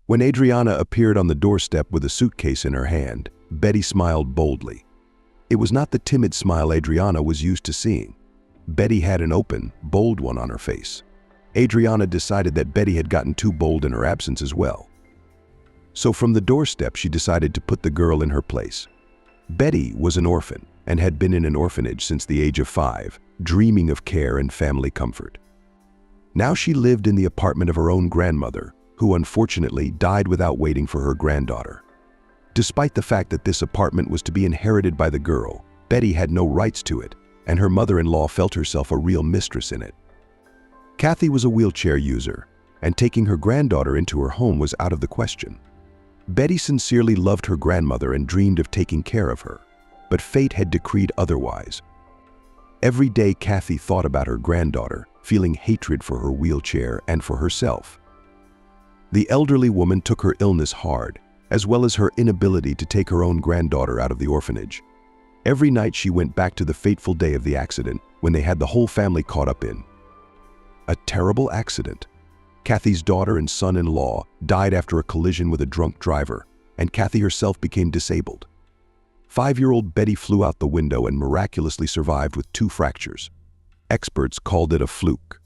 When Adriana appeared on the doorstep with a suitcase in her hand, Betty smiled boldly. It was not the timid smile Adriana was used to seeing. Betty had an open, bold one on her face. Adriana decided that Betty had gotten too bold in her absence as well. So from the doorstep, she decided to put the girl in her place. Betty was an orphan and had been in an orphanage since the age of 5, dreaming of care and family comfort. Now she lived in the apartment of her own grandmother, who unfortunately died without waiting for her granddaughter. Despite the fact that this apartment was to be inherited by the girl, Betty had no rights to it, and her mother-in-law felt herself a real mistress in it. Kathy was a wheelchair user, and taking her granddaughter into her home was out of the question. Betty sincerely loved her grandmother and dreamed of taking care of her, but fate had decreed otherwise. Every day Kathy thought about her granddaughter, feeling hatred for her wheelchair and for herself. The elderly woman took her illness hard, as well as her inability to take her own granddaughter out of the orphanage. Every night she went back to the fateful day of the accident when they had the whole family caught up in. A terrible accident. Kathy's daughter and son-in-law died after a collision with a drunk driver, and Kathy herself became disabled. 5-year-old Betty flew out the window and miraculously survived with 2 fractures. Experts called it a fluke.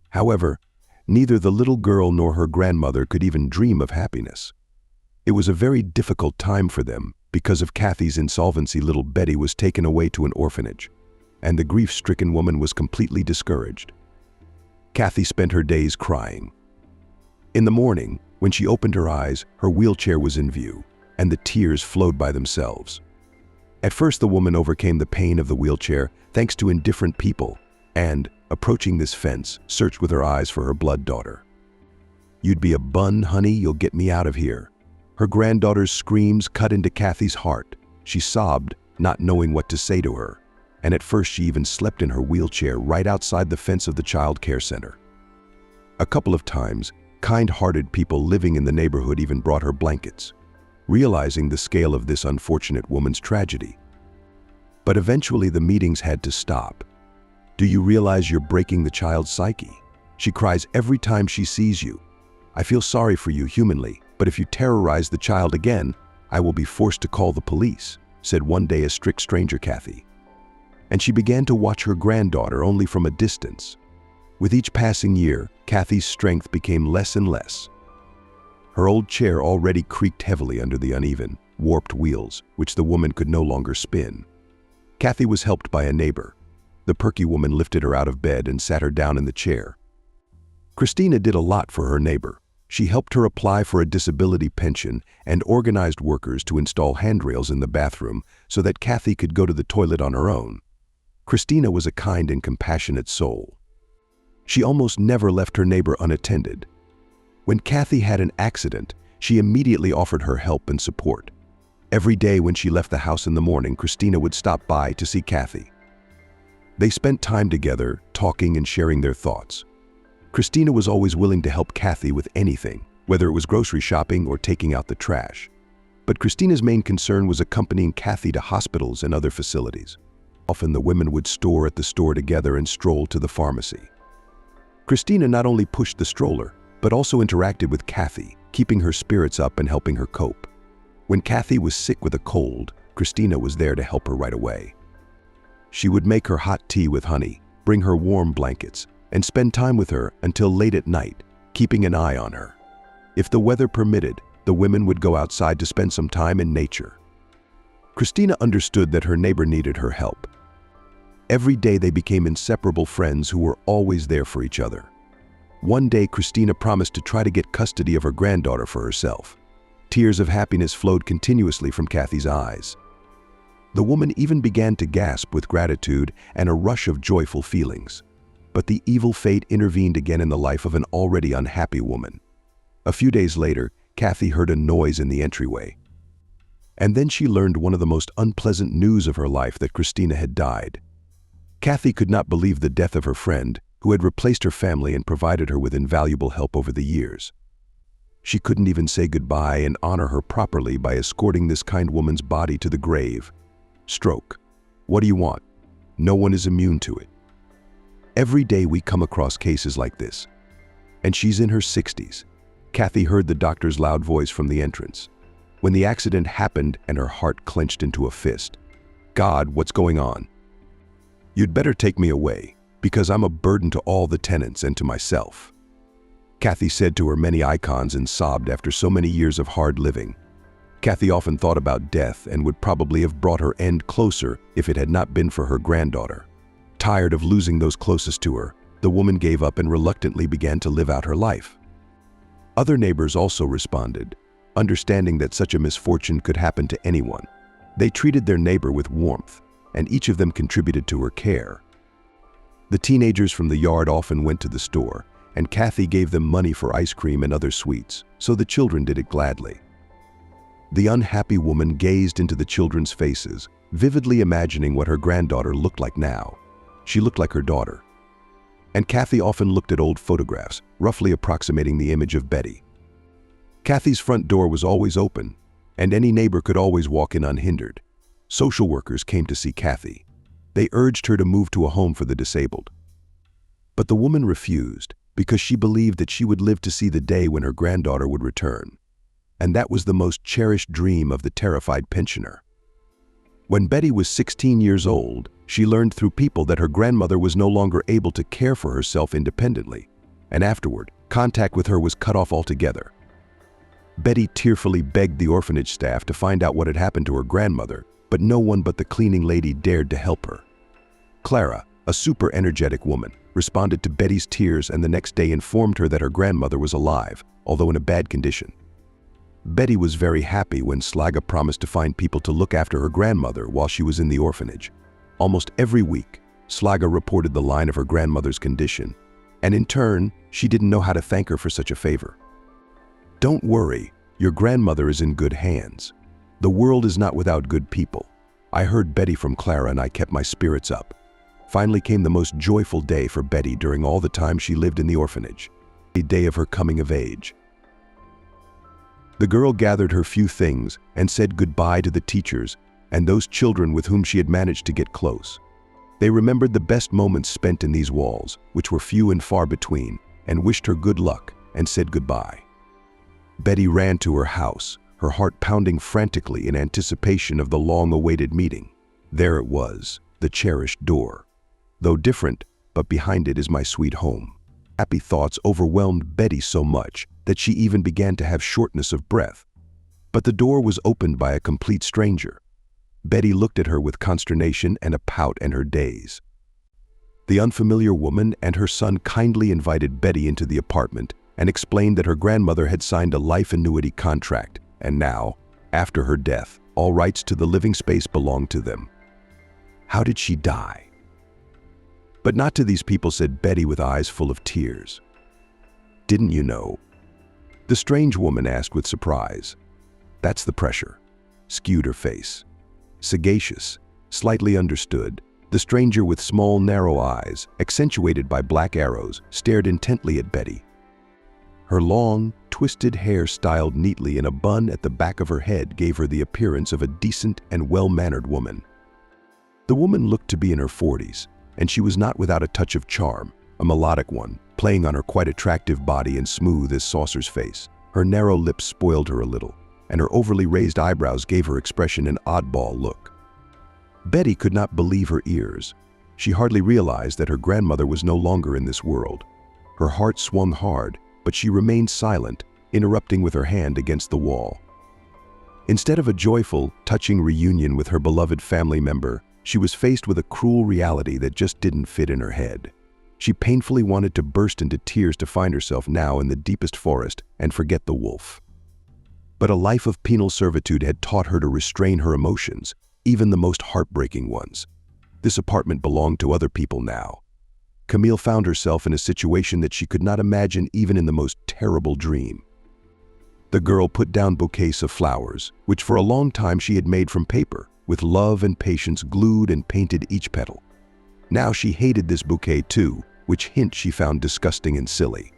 However, neither the little girl nor her grandmother could even dream of happiness. It was a very difficult time for them. Because of Kathy's insolvency, little Betty was taken away to an orphanage, and the grief-stricken woman was completely discouraged. Kathy spent her days crying. In the morning, when she opened her eyes, her wheelchair was in view, and the tears flowed by themselves. At first, the woman overcame the pain of the wheelchair thanks to indifferent people, and, approaching this fence, searched with her eyes for her blood daughter. "You'd be a bun, honey, you'll get me out of here." Her granddaughter's screams cut into Kathy's heart. She sobbed, not knowing what to say to her, and at first she even slept in her wheelchair right outside the fence of the child care center. A couple of times, kind-hearted people living in the neighborhood even brought her blankets, realizing the scale of this unfortunate woman's tragedy. But eventually the meetings had to stop. "Do you realize you're breaking the child's psyche? She cries every time she sees you. I feel sorry for you humanly, but if you terrorize the child again, I will be forced to call the police," said one day a strict stranger Kathy. And she began to watch her granddaughter only from a distance. With each passing year, Kathy's strength became less and less. Her old chair already creaked heavily under the uneven, warped wheels, which the woman could no longer spin. Kathy was helped by a neighbor. The perky woman lifted her out of bed and sat her down in the chair. Christina did a lot for her neighbor. She helped her apply for a disability pension and organized workers to install handrails in the bathroom so that Kathy could go to the toilet on her own. Christina was a kind and compassionate soul. She almost never left her neighbor unattended. When Kathy had an accident, she immediately offered her help and support. Every day when she left the house in the morning, Christina would stop by to see Kathy. They spent time together, talking and sharing their thoughts. Christina was always willing to help Kathy with anything, whether it was grocery shopping or taking out the trash. But Christina's main concern was accompanying Kathy to hospitals and other facilities. Often the women would store at the store together and stroll to the pharmacy. Christina not only pushed the stroller, but also interacted with Kathy, keeping her spirits up and helping her cope. When Kathy was sick with a cold, Christina was there to help her right away. She would make her hot tea with honey, bring her warm blankets, and spend time with her until late at night, keeping an eye on her. If the weather permitted, the women would go outside to spend some time in nature. Christina understood that her neighbor needed her help. Every day they became inseparable friends who were always there for each other. One day, Christina promised to try to get custody of her granddaughter for herself. Tears of happiness flowed continuously from Kathy's eyes. The woman even began to gasp with gratitude and a rush of joyful feelings. But the evil fate intervened again in the life of an already unhappy woman. A few days later, Kathy heard a noise in the entryway. And then she learned one of the most unpleasant news of her life, that Christina had died. Kathy could not believe the death of her friend, who had replaced her family and provided her with invaluable help over the years. She couldn't even say goodbye and honor her properly by escorting this kind woman's body to the grave. Stroke. What do you want? No one is immune to it. Every day we come across cases like this. And she's in her 60s. Kathy heard the doctor's loud voice from the entrance. When the accident happened and her heart clenched into a fist. God, what's going on? You'd better take me away, because I'm a burden to all the tenants and to myself. Kathy said to her many icons and sobbed after so many years of hard living. Kathy often thought about death and would probably have brought her end closer if it had not been for her granddaughter. Tired of losing those closest to her, the woman gave up and reluctantly began to live out her life. Other neighbors also responded, understanding that such a misfortune could happen to anyone. They treated their neighbor with warmth, and each of them contributed to her care. The teenagers from the yard often went to the store, and Kathy gave them money for ice cream and other sweets, so the children did it gladly. The unhappy woman gazed into the children's faces, vividly imagining what her granddaughter looked like now. She looked like her daughter. And Kathy often looked at old photographs, roughly approximating the image of Betty. Kathy's front door was always open, and any neighbor could always walk in unhindered. Social workers came to see Kathy. They urged her to move to a home for the disabled. But the woman refused, because she believed that she would live to see the day when her granddaughter would return. And that was the most cherished dream of the terrified pensioner. When Betty was 16 years old, she learned through people that her grandmother was no longer able to care for herself independently, and afterward, contact with her was cut off altogether. Betty tearfully begged the orphanage staff to find out what had happened to her grandmother, but no one but the cleaning lady dared to help her. Clara, a super energetic woman, responded to Betty's tears and the next day informed her that her grandmother was alive, although in a bad condition. Betty was very happy when Slaga promised to find people to look after her grandmother while she was in the orphanage. Almost every week, Slaga reported the line of her grandmother's condition, and in turn, she didn't know how to thank her for such a favor. Don't worry, your grandmother is in good hands. The world is not without good people. I heard Betty from Clara and I kept my spirits up. Finally came the most joyful day for Betty during all the time she lived in the orphanage, the day of her coming of age. The girl gathered her few things and said goodbye to the teachers and those children with whom she had managed to get close. They remembered the best moments spent in these walls, which were few and far between, and wished her good luck and said goodbye. Betty ran to her house, her heart pounding frantically in anticipation of the long-awaited meeting. There it was, the cherished door. Though different, but behind it is my sweet home. Happy thoughts overwhelmed Betty so much that she even began to have shortness of breath. But the door was opened by a complete stranger. Betty looked at her with consternation and a pout in her daze. The unfamiliar woman and her son kindly invited Betty into the apartment and explained that her grandmother had signed a life annuity contract, and now, after her death, all rights to the living space belonged to them. How did she die? But not to these people, said Betty with eyes full of tears. Didn't you know? The strange woman asked with surprise. That's the pressure. Skewed her face. Sagacious, slightly understood, the stranger with small, narrow eyes, accentuated by black arrows, stared intently at Betty. Her long, twisted hair styled neatly in a bun at the back of her head gave her the appearance of a decent and well-mannered woman. The woman looked to be in her 40s, and she was not without a touch of charm, a melodic one, playing on her quite attractive body and smooth as Saucer's face. Her narrow lips spoiled her a little, and her overly raised eyebrows gave her expression an oddball look. Betty could not believe her ears. She hardly realized that her grandmother was no longer in this world. Her heart swung hard, but she remained silent, interrupting with her hand against the wall. Instead of a joyful, touching reunion with her beloved family member, she was faced with a cruel reality that just didn't fit in her head. She painfully wanted to burst into tears to find herself now in the deepest forest and forget the wolf. But a life of penal servitude had taught her to restrain her emotions, even the most heartbreaking ones. This apartment belonged to other people now. Camille found herself in a situation that she could not imagine even in the most terrible dream. The girl put down bouquets of flowers, which for a long time she had made from paper, with love and patience glued and painted each petal. Now she hated this bouquet too, which hint she found disgusting and silly.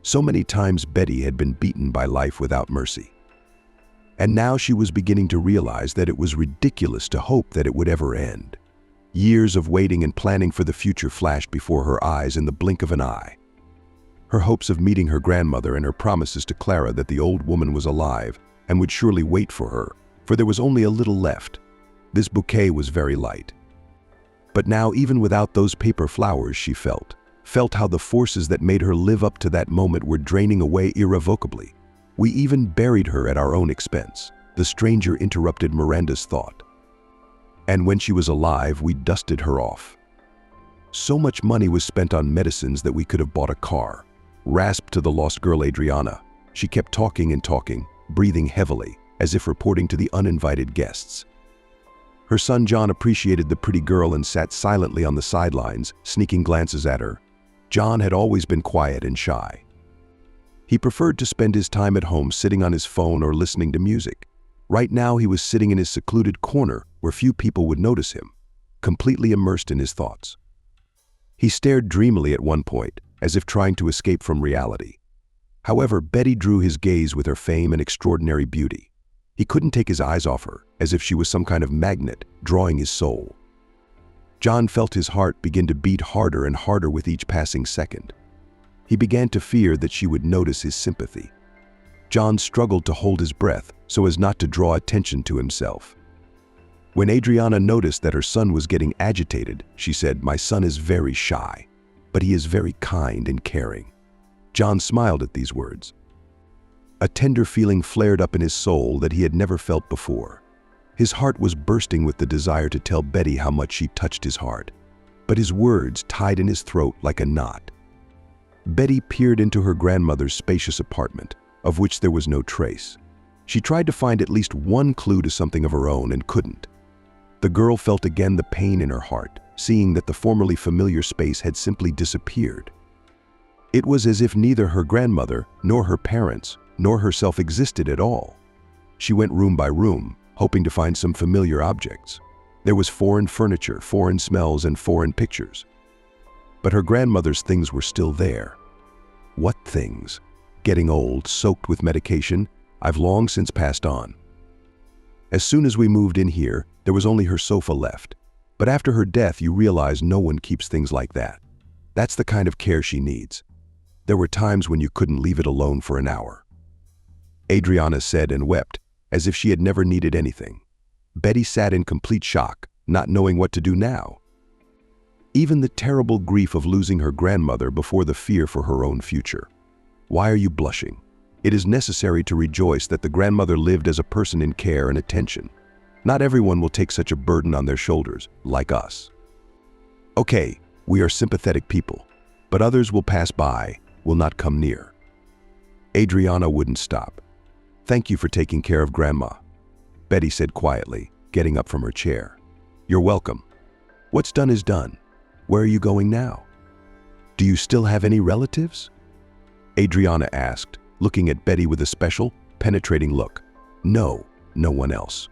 So many times Betty had been beaten by life without mercy. And now she was beginning to realize that it was ridiculous to hope that it would ever end. Years of waiting and planning for the future flashed before her eyes in the blink of an eye. Her hopes of meeting her grandmother and her promises to Clara that the old woman was alive and would surely wait for her, for there was only a little left. This bouquet was very light. But now, even without those paper flowers, she felt how the forces that made her live up to that moment were draining away irrevocably. We even buried her at our own expense. The stranger interrupted Miranda's thought. And when she was alive, we dusted her off. So much money was spent on medicines that we could have bought a car. Rasped to the lost girl Adriana. She kept talking and talking, breathing heavily, as if reporting to the uninvited guests. Her son John appreciated the pretty girl and sat silently on the sidelines, sneaking glances at her. John had always been quiet and shy. He preferred to spend his time at home sitting on his phone or listening to music. Right now he was sitting in his secluded corner where few people would notice him, completely immersed in his thoughts. He stared dreamily at one point, as if trying to escape from reality. However, Betty drew his gaze with her fame and extraordinary beauty. He couldn't take his eyes off her, as if she was some kind of magnet, drawing his soul. John felt his heart begin to beat harder and harder with each passing second. He began to fear that she would notice his sympathy. John struggled to hold his breath so as not to draw attention to himself. When Adriana noticed that her son was getting agitated, she said, "My son is very shy, but he is very kind and caring." John smiled at these words. A tender feeling flared up in his soul that he had never felt before. His heart was bursting with the desire to tell Betty how much she touched his heart, but his words tied in his throat like a knot. Betty peered into her grandmother's spacious apartment, of which there was no trace. She tried to find at least one clue to something of her own and couldn't. The girl felt again the pain in her heart, seeing that the formerly familiar space had simply disappeared. It was as if neither her grandmother, nor her parents, nor herself existed at all. She went room by room, hoping to find some familiar objects. There was foreign furniture, foreign smells, and foreign pictures. But her grandmother's things were still there. What things? Getting old, soaked with medication, I've long since passed on. As soon as we moved in here, there was only her sofa left. But after her death, you realize no one keeps things like that. That's the kind of care she needs. There were times when you couldn't leave it alone for an hour. Adriana said and wept, as if she had never needed anything. Betty sat in complete shock, not knowing what to do now. Even the terrible grief of losing her grandmother before the fear for her own future. Why are you blushing? It is necessary to rejoice that the grandmother lived as a person in care and attention. Not everyone will take such a burden on their shoulders, like us. Okay, we are sympathetic people, but others will pass by, will not come near. Adriana wouldn't stop. "Thank you for taking care of Grandma," Betty said quietly, getting up from her chair. "You're welcome. What's done is done. Where are you going now? Do you still have any relatives?" Adriana asked, looking at Betty with a special, penetrating look. "No, no one else,"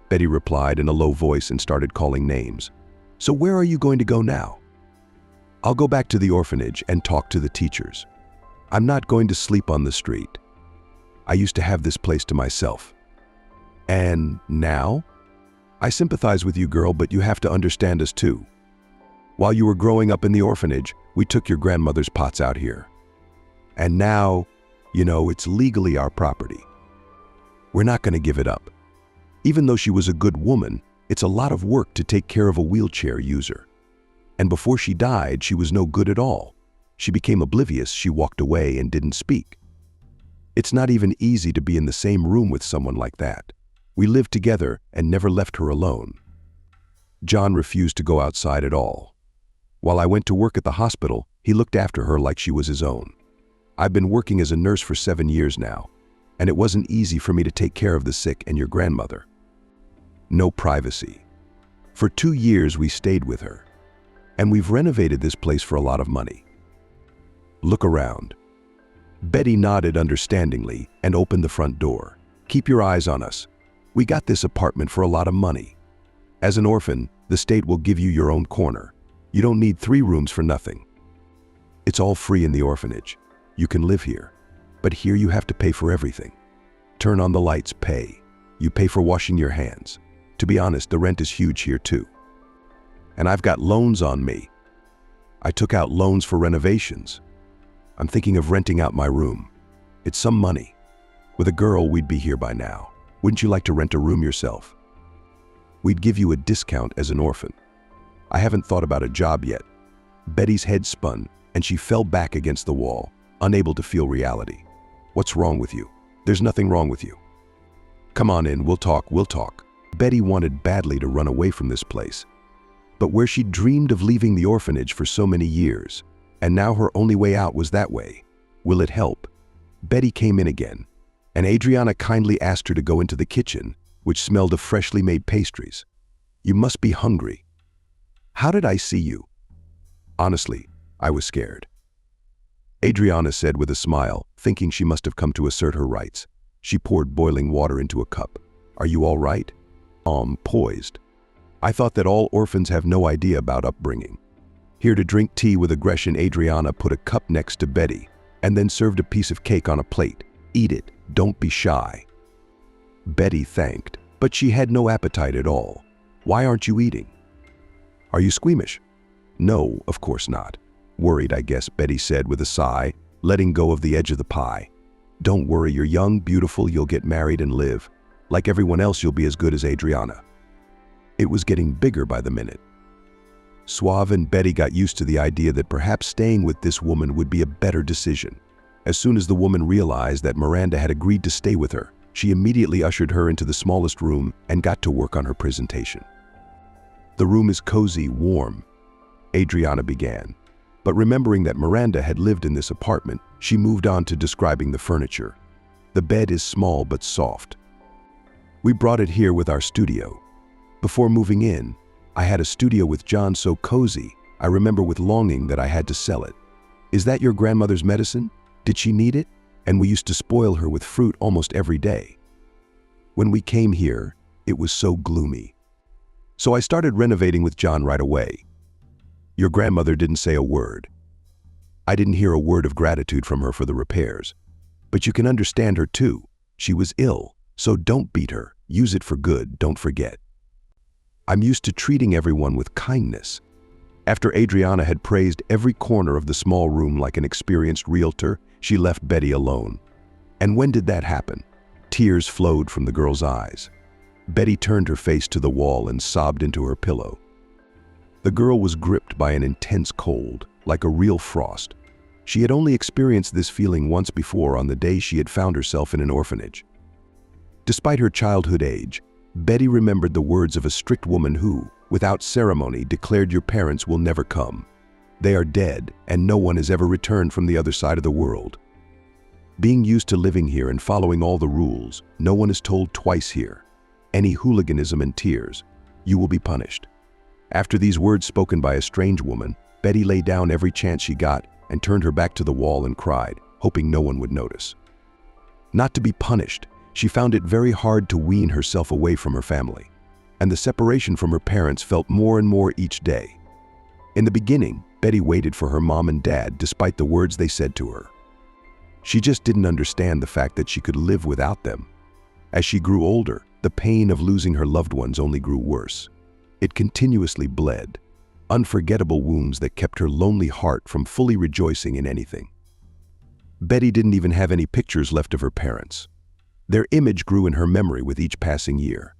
Betty replied in a low voice and started calling names. "So where are you going to go now?" "I'll go back to the orphanage and talk to the teachers. I'm not going to sleep on the street. I used to have this place to myself. And now? I sympathize with you, girl, but you have to understand us too. While you were growing up in the orphanage, we took your grandmother's pots out here. And now, it's legally our property. We're not going to give it up. Even though she was a good woman, it's a lot of work to take care of a wheelchair user. And before she died, she was no good at all. She became oblivious, she walked away and didn't speak. It's not even easy to be in the same room with someone like that. We lived together and never left her alone." John refused to go outside at all. While I went to work at the hospital, he looked after her like she was his own. I've been working as a nurse for 7 years now, and it wasn't easy for me to take care of the sick and your grandmother. No privacy. For 2 years we stayed with her, and we've renovated this place for a lot of money. Look around. Betty nodded understandingly and opened the front door. "Keep your eyes on us. We got this apartment for a lot of money. As an orphan, the state will give you your own corner. You don't need 3 rooms for nothing. It's all free in the orphanage. You can live here. But here you have to pay for everything. Turn on the lights, pay. You pay for washing your hands. To be honest, the rent is huge here too. And I've got loans on me. I took out loans for renovations. I'm thinking of renting out my room. It's some money. With a girl, we'd be here by now. Wouldn't you like to rent a room yourself? We'd give you a discount as an orphan. I haven't thought about a job yet. Betty's head spun, and she fell back against the wall, unable to feel reality. What's wrong with you? There's nothing wrong with you. Come on in, we'll talk. Betty wanted badly to run away from this place. But where she'd dreamed of leaving the orphanage for so many years, and now her only way out was that way. Will it help? Betty came in again, and Adriana kindly asked her to go into the kitchen, which smelled of freshly made pastries. You must be hungry. How did I see you? Honestly, I was scared. Adriana said with a smile, thinking she must have come to assert her rights. She poured boiling water into a cup. Are you all right? Poised. I thought that all orphans have no idea about upbringing. Here to drink tea with aggression, Adriana put a cup next to Betty and then served a piece of cake on a plate. Eat it, don't be shy. Betty thanked, but she had no appetite at all. Why aren't you eating? Are you squeamish? No, of course not. Worried, I guess, Betty said with a sigh, letting go of the edge of the pie. Don't worry, you're young, beautiful, you'll get married and live. Like everyone else, you'll be as good as Adriana. It was getting bigger by the minute. Suave and Betty got used to the idea that perhaps staying with this woman would be a better decision. As soon as the woman realized that Miranda had agreed to stay with her, she immediately ushered her into the smallest room and got to work on her presentation. The room is cozy, warm, Adriana began. But remembering that Miranda had lived in this apartment, she moved on to describing the furniture. The bed is small but soft. We brought it here with our studio. Before moving in, I had a studio with John so cozy, I remember with longing that I had to sell it. Is that your grandmother's medicine? Did she need it? And we used to spoil her with fruit almost every day. When we came here, it was so gloomy. So I started renovating with John right away. Your grandmother didn't say a word. I didn't hear a word of gratitude from her for the repairs. But you can understand her too. She was ill, so don't beat her. Use it for good, don't forget. I'm used to treating everyone with kindness. After Adriana had praised every corner of the small room like an experienced realtor, she left Betty alone. And when did that happen? Tears flowed from the girl's eyes. Betty turned her face to the wall and sobbed into her pillow. The girl was gripped by an intense cold, like a real frost. She had only experienced this feeling once before on the day she had found herself in an orphanage. Despite her childhood age, Betty remembered the words of a strict woman who, without ceremony, declared your parents will never come. They are dead, and no one has ever returned from the other side of the world. Being used to living here and following all the rules, no one is told twice here. Any hooliganism and tears, you will be punished. After these words spoken by a strange woman, Betty lay down every chance she got and turned her back to the wall and cried, hoping no one would notice. Not to be punished, she found it very hard to wean herself away from her family, and the separation from her parents felt more and more each day. In the beginning, Betty waited for her mom and dad despite the words they said to her. She just didn't understand the fact that she could live without them. As she grew older, the pain of losing her loved ones only grew worse. It continuously bled, unforgettable wounds that kept her lonely heart from fully rejoicing in anything. Betty didn't even have any pictures left of her parents. Their image grew in her memory with each passing year,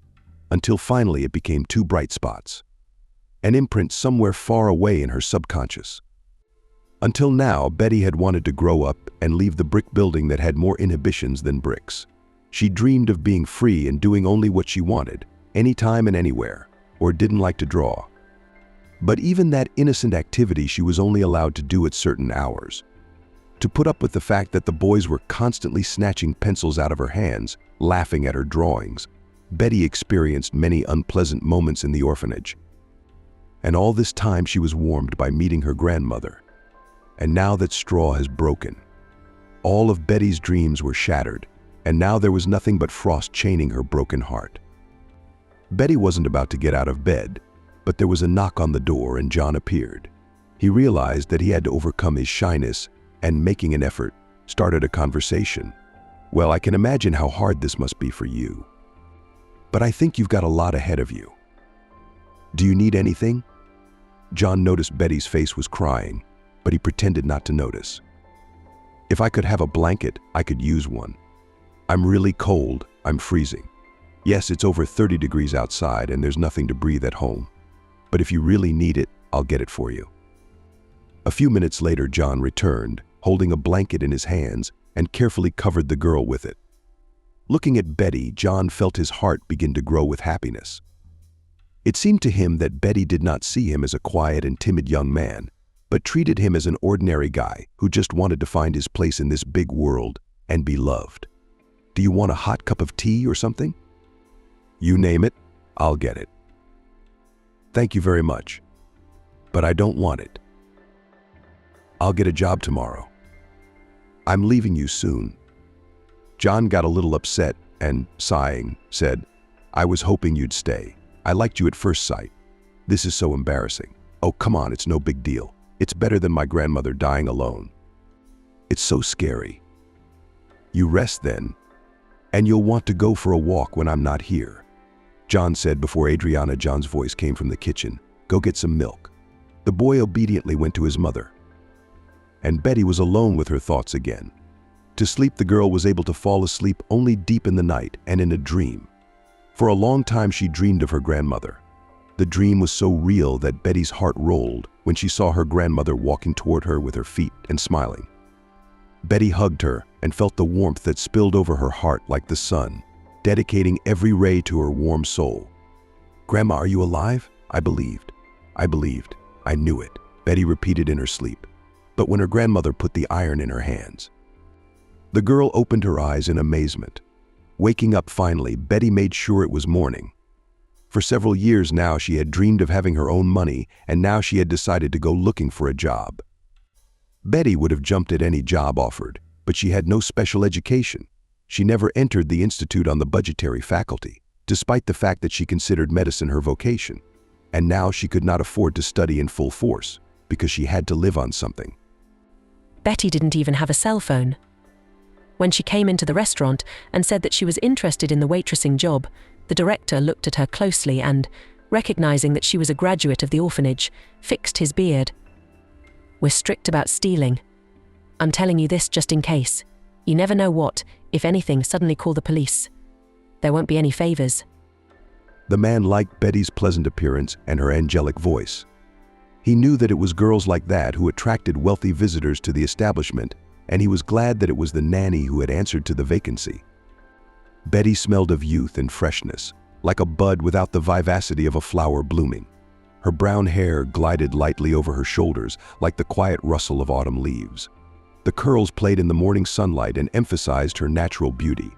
until finally it became two bright spots, an imprint somewhere far away in her subconscious. Until now, Betty had wanted to grow up and leave the brick building that had more inhibitions than bricks. She dreamed of being free and doing only what she wanted, anytime and anywhere, or didn't like to draw. But even that innocent activity she was only allowed to do at certain hours. To put up with the fact that the boys were constantly snatching pencils out of her hands, laughing at her drawings, Betty experienced many unpleasant moments in the orphanage. And all this time she was warmed by meeting her grandmother. And now that straw has broken. All of Betty's dreams were shattered, and now there was nothing but frost chaining her broken heart. Betty wasn't about to get out of bed, but there was a knock on the door and John appeared. He realized that he had to overcome his shyness and, making an effort, started a conversation. Well, I can imagine how hard this must be for you. But I think you've got a lot ahead of you. Do you need anything? John noticed Betty's face was crying, but he pretended not to notice. If I could have a blanket, I could use one. I'm really cold, I'm freezing. Yes, it's over 30 degrees outside and there's nothing to breathe at home. But if you really need it, I'll get it for you. A few minutes later, John returned, holding a blanket in his hands and carefully covered the girl with it. Looking at Betty, John felt his heart begin to grow with happiness. It seemed to him that Betty did not see him as a quiet and timid young man, but treated him as an ordinary guy who just wanted to find his place in this big world and be loved. Do you want a hot cup of tea or something? You name it, I'll get it. Thank you very much, but I don't want it. I'll get a job tomorrow. I'm leaving you soon. John got a little upset and, sighing, said, I was hoping you'd stay. I liked you at first sight. This is so embarrassing. Oh, come on, it's no big deal. It's better than my grandmother dying alone. It's so scary. You rest then, and you'll want to go for a walk when I'm not here. John said before John's voice came from the kitchen, Go get some milk. The boy obediently went to his mother. And Betty was alone with her thoughts again. To sleep, the girl was able to fall asleep only deep in the night and in a dream. For a long time she dreamed of her grandmother. The dream was so real that Betty's heart rolled when she saw her grandmother walking toward her with her feet and smiling. Betty hugged her and felt the warmth that spilled over her heart like the sun, dedicating every ray to her warm soul. Grandma, are you alive? I believed. I knew it, Betty repeated in her sleep. But when her grandmother put the iron in her hands, the girl opened her eyes in amazement. Waking up finally, Betty made sure it was morning. For several years now, she had dreamed of having her own money, and now she had decided to go looking for a job. Betty would have jumped at any job offered, but she had no special education. She never entered the institute on the budgetary faculty, despite the fact that she considered medicine her vocation. And now she could not afford to study in full force, because she had to live on something. Betty didn't even have a cell phone. When she came into the restaurant and said that she was interested in the waitressing job, the director looked at her closely and, recognizing that she was a graduate of the orphanage, fixed his beard. We're strict about stealing. I'm telling you this just in case. You never know what, if anything, suddenly call the police. There won't be any favors. The man liked Betty's pleasant appearance and her angelic voice. He knew that it was girls like that who attracted wealthy visitors to the establishment, and he was glad that it was the nanny who had answered to the vacancy. Betty smelled of youth and freshness, like a bud without the vivacity of a flower blooming. Her brown hair glided lightly over her shoulders like the quiet rustle of autumn leaves. The curls played in the morning sunlight and emphasized her natural beauty.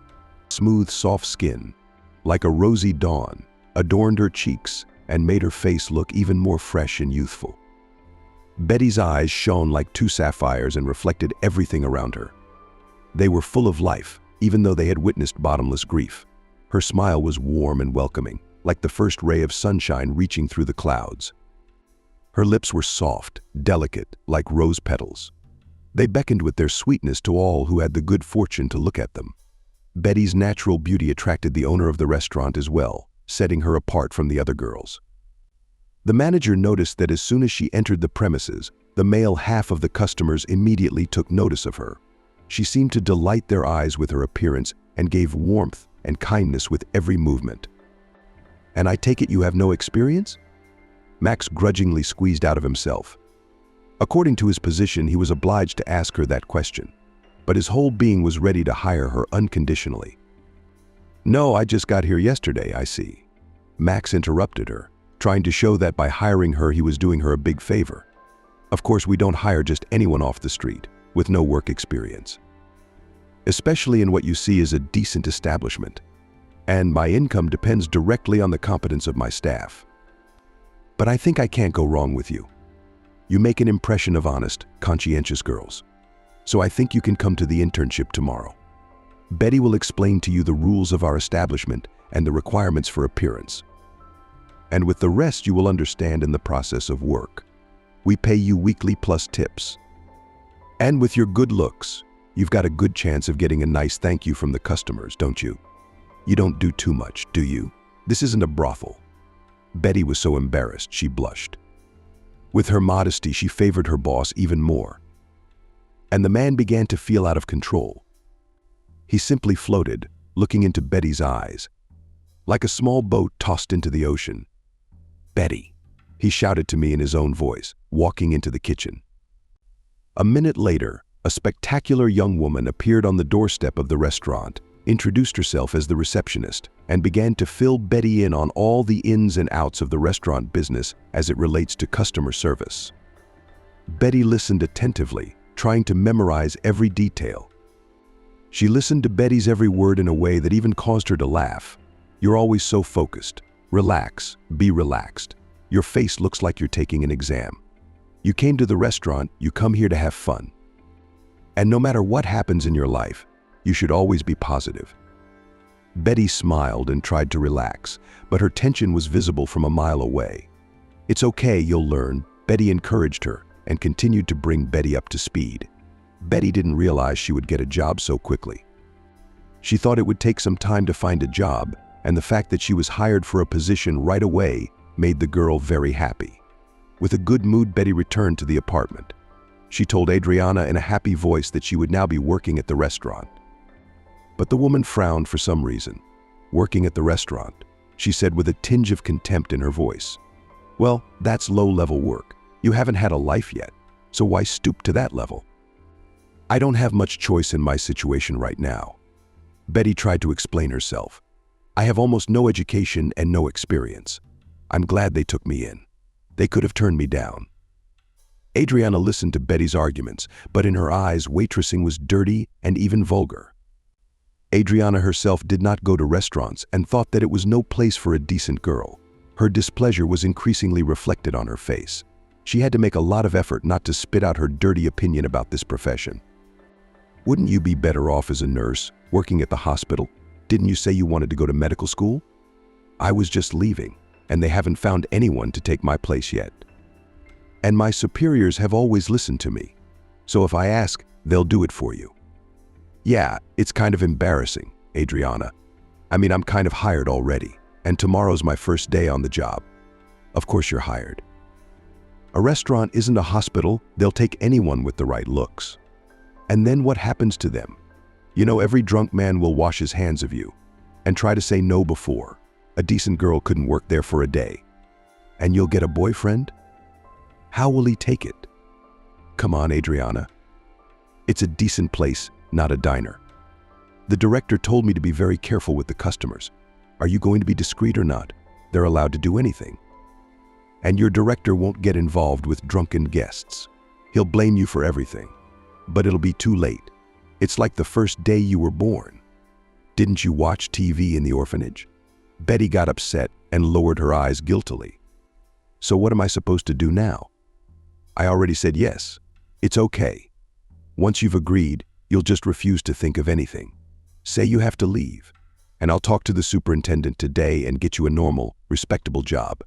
Smooth, soft skin, like a rosy dawn, adorned her cheeks and made her face look even more fresh and youthful. Betty's eyes shone like two sapphires and reflected everything around her. They were full of life, even though they had witnessed bottomless grief. Her smile was warm and welcoming, like the first ray of sunshine reaching through the clouds. Her lips were soft, delicate, like rose petals. They beckoned with their sweetness to all who had the good fortune to look at them. Betty's natural beauty attracted the owner of the restaurant as well, setting her apart from the other girls. The manager noticed that as soon as she entered the premises, the male half of the customers immediately took notice of her. She seemed to delight their eyes with her appearance and gave warmth and kindness with every movement. And I take it you have no experience? Max grudgingly squeezed out of himself. According to his position, he was obliged to ask her that question, but his whole being was ready to hire her unconditionally. No, I just got here yesterday, I see. Max interrupted her, trying to show that by hiring her he was doing her a big favor. Of course, we don't hire just anyone off the street with no work experience, especially in what you see as a decent establishment, and my income depends directly on the competence of my staff. But I think I can't go wrong with you. You make an impression of honest, conscientious girls, so I think you can come to the internship tomorrow. Betty will explain to you the rules of our establishment and the requirements for appearance. And with the rest you will understand in the process of work. We pay you weekly plus tips. And with your good looks, you've got a good chance of getting a nice thank you from the customers, don't you? You don't do too much, do you? This isn't a brothel. Betty was so embarrassed she blushed. With her modesty, she favored her boss even more. and the man began to feel out of control. He simply floated, looking into Betty's eyes, like a small boat tossed into the ocean. "Betty," he shouted to me in his own voice, walking into the kitchen. A minute later, a spectacular young woman appeared on the doorstep of the restaurant, introduced herself as the receptionist, and began to fill Betty in on all the ins and outs of the restaurant business as it relates to customer service. Betty listened attentively, trying to memorize every detail. She listened to Betty's every word in a way that even caused her to laugh. "You're always so focused. Relax, be relaxed. Your face looks like you're taking an exam. You came to the restaurant, you come here to have fun. And no matter what happens in your life, you should always be positive." Betty smiled and tried to relax, but her tension was visible from a mile away. "It's okay, you'll learn," Betty encouraged her and continued to bring Betty up to speed. Betty didn't realize she would get a job so quickly. She thought it would take some time to find a job, and the fact that she was hired for a position right away made the girl very happy. With a good mood, Betty returned to the apartment. She told Adriana in a happy voice that she would now be working at the restaurant. But the woman frowned for some reason. "Working at the restaurant," she said with a tinge of contempt in her voice. "Well, that's low-level work. You haven't had a life yet, so why stoop to that level?" "I don't have much choice in my situation right now." Betty tried to explain herself. "I have almost no education and no experience. I'm glad they took me in. They could have turned me down." Adriana listened to Betty's arguments, but in her eyes, waitressing was dirty and even vulgar. Adriana herself did not go to restaurants and thought that it was no place for a decent girl. Her displeasure was increasingly reflected on her face. She had to make a lot of effort not to spit out her dirty opinion about this profession. "Wouldn't you be better off as a nurse, working at the hospital? Didn't you say you wanted to go to medical school?" "I was just leaving, and they haven't found anyone to take my place yet. And my superiors have always listened to me. So if I ask, they'll do it for you." "Yeah, it's kind of embarrassing, Adriana. I mean, I'm kind of hired already, and tomorrow's my first day on the job." "Of course you're hired. A restaurant isn't a hospital. They'll take anyone with the right looks. And then what happens to them? You know, every drunk man will wash his hands of you and try to say no before. A decent girl couldn't work there for a day. And you'll get a boyfriend? How will he take it?" "Come on, Adriana. It's a decent place, not a diner. The director told me to be very careful with the customers. Are you going to be discreet or not? They're allowed to do anything. And your director won't get involved with drunken guests. He'll blame you for everything. But it'll be too late. It's like the first day you were born. Didn't you watch TV in the orphanage?" Betty got upset and lowered her eyes guiltily. "So what am I supposed to do now?" "I already said yes. It's okay. Once you've agreed, you'll just refuse to think of anything. Say you have to leave, and I'll talk to the superintendent today and get you a normal, respectable job.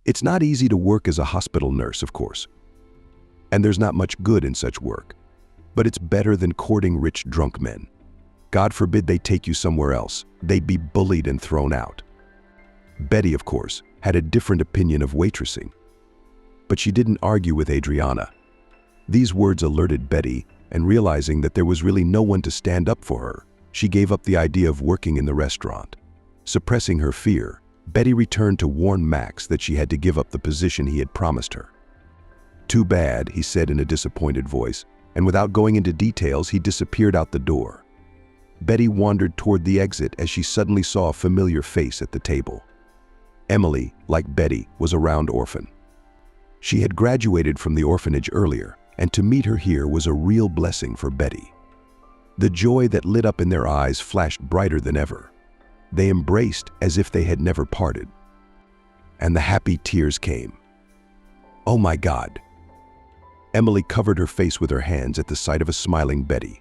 It's not easy to work as a hospital nurse, of course. And there's not much good in such work. But it's better than courting rich drunk men. God forbid they take you somewhere else. They'd be bullied and thrown out." Betty, of course, had a different opinion of waitressing. But she didn't argue with Adriana. These words alerted Betty, and realizing that there was really no one to stand up for her, she gave up the idea of working in the restaurant. Suppressing her fear, Betty returned to warn Max that she had to give up the position he had promised her. "Too bad," he said in a disappointed voice, and without going into details, he disappeared out the door. Betty wandered toward the exit as she suddenly saw a familiar face at the table. Emily, like Betty, was a round orphan. She had graduated from the orphanage earlier, and to meet her here was a real blessing for Betty. The joy that lit up in their eyes flashed brighter than ever. They embraced as if they had never parted. And the happy tears came. "Oh my God!" Emily covered her face with her hands at the sight of a smiling Betty.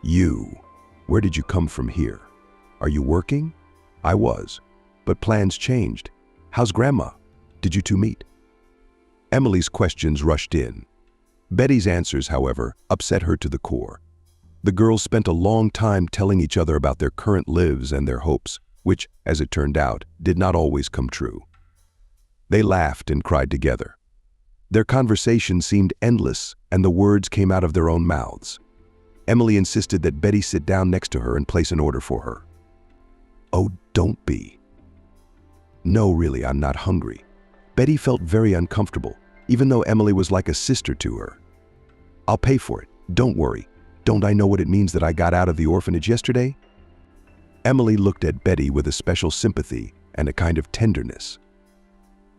"You, where did you come from here? Are you working?" "I was, but plans changed. How's Grandma? Did you two meet?" Emily's questions rushed in. Betty's answers, however, upset her to the core. The girls spent a long time telling each other about their current lives and their hopes, which, as it turned out, did not always come true. They laughed and cried together. Their conversation seemed endless, and the words came out of their own mouths. Emily insisted that Betty sit down next to her and place an order for her. "Oh, don't be." "No, really, I'm not hungry." Betty felt very uncomfortable, even though Emily was like a sister to her. "I'll pay for it. Don't worry. Don't I know what it means that I got out of the orphanage yesterday?" Emily looked at Betty with a special sympathy and a kind of tenderness.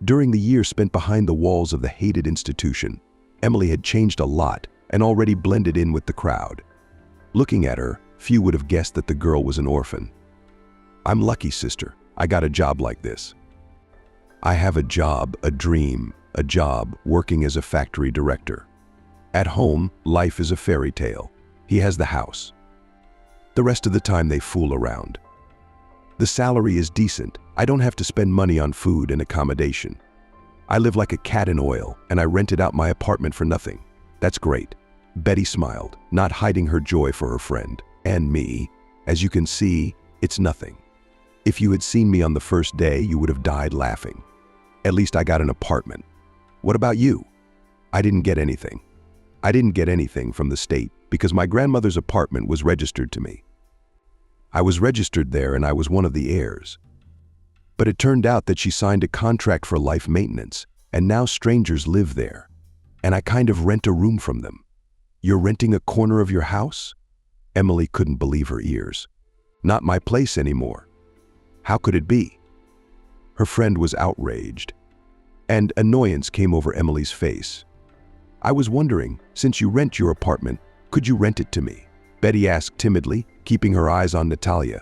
During the year spent behind the walls of the hated institution, Emily had changed a lot and already blended in with the crowd. Looking at her, few would have guessed that the girl was an orphan. "I'm lucky, sister. I got a job like this. I have a job, a dream, a job working as a factory director. At home, life is a fairy tale. He has the house. The rest of the time they fool around. The salary is decent. I don't have to spend money on food and accommodation. I live like a cat in oil, and I rented out my apartment for nothing. That's great." Betty smiled, not hiding her joy for her friend. "And me, as you can see, it's nothing. If you had seen me on the first day, you would have died laughing. At least I got an apartment. What about you?" "I didn't get anything. I didn't get anything from the state because my grandmother's apartment was registered to me. I was registered there and I was one of the heirs. But it turned out that she signed a contract for life maintenance, and now strangers live there, and I kind of rent a room from them." "You're renting a corner of your house?" Emily couldn't believe her ears. "Not my place anymore. How could it be?" Her friend was outraged, and annoyance came over Emily's face. "I was wondering, since you rent your apartment, could you rent it to me?" Betty asked timidly, keeping her eyes on Natalia.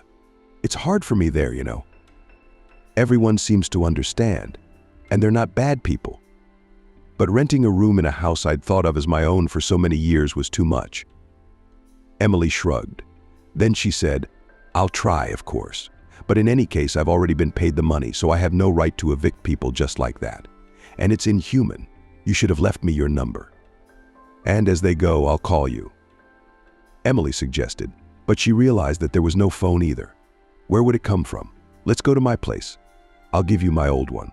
"It's hard for me there, you know. Everyone seems to understand, and they're not bad people. But renting a room in a house I'd thought of as my own for so many years was too much." Emily shrugged. Then she said, "I'll try, of course. But in any case, I've already been paid the money, so I have no right to evict people just like that. And it's inhuman. You should have left me your number. And as they go, I'll call you." Emily suggested, but she realized that there was no phone either. "Where would it come from? Let's go to my place. I'll give you my old one."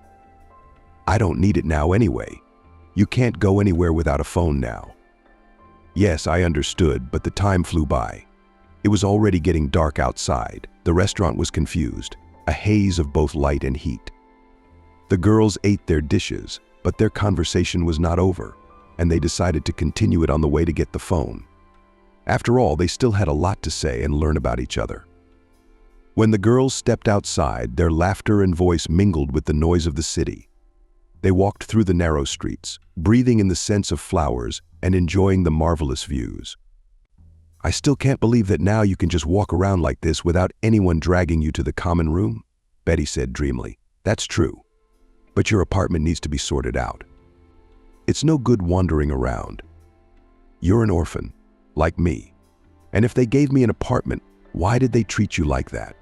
"I don't need it now anyway. You can't go anywhere without a phone now." Yes, I understood, but the time flew by. It was already getting dark outside. The restaurant was confused, a haze of both light and heat. The girls ate their dishes, but their conversation was not over, and they decided to continue it on the way to get the phone. After all, they still had a lot to say and learn about each other. When the girls stepped outside, their laughter and voice mingled with the noise of the city. They walked through the narrow streets, breathing in the scents of flowers and enjoying the marvelous views. "I still can't believe that now you can just walk around like this without anyone dragging you to the common room," Betty said dreamily. "That's true. But your apartment needs to be sorted out. It's no good wandering around. You're an orphan, like me. And if they gave me an apartment, why did they treat you like that?"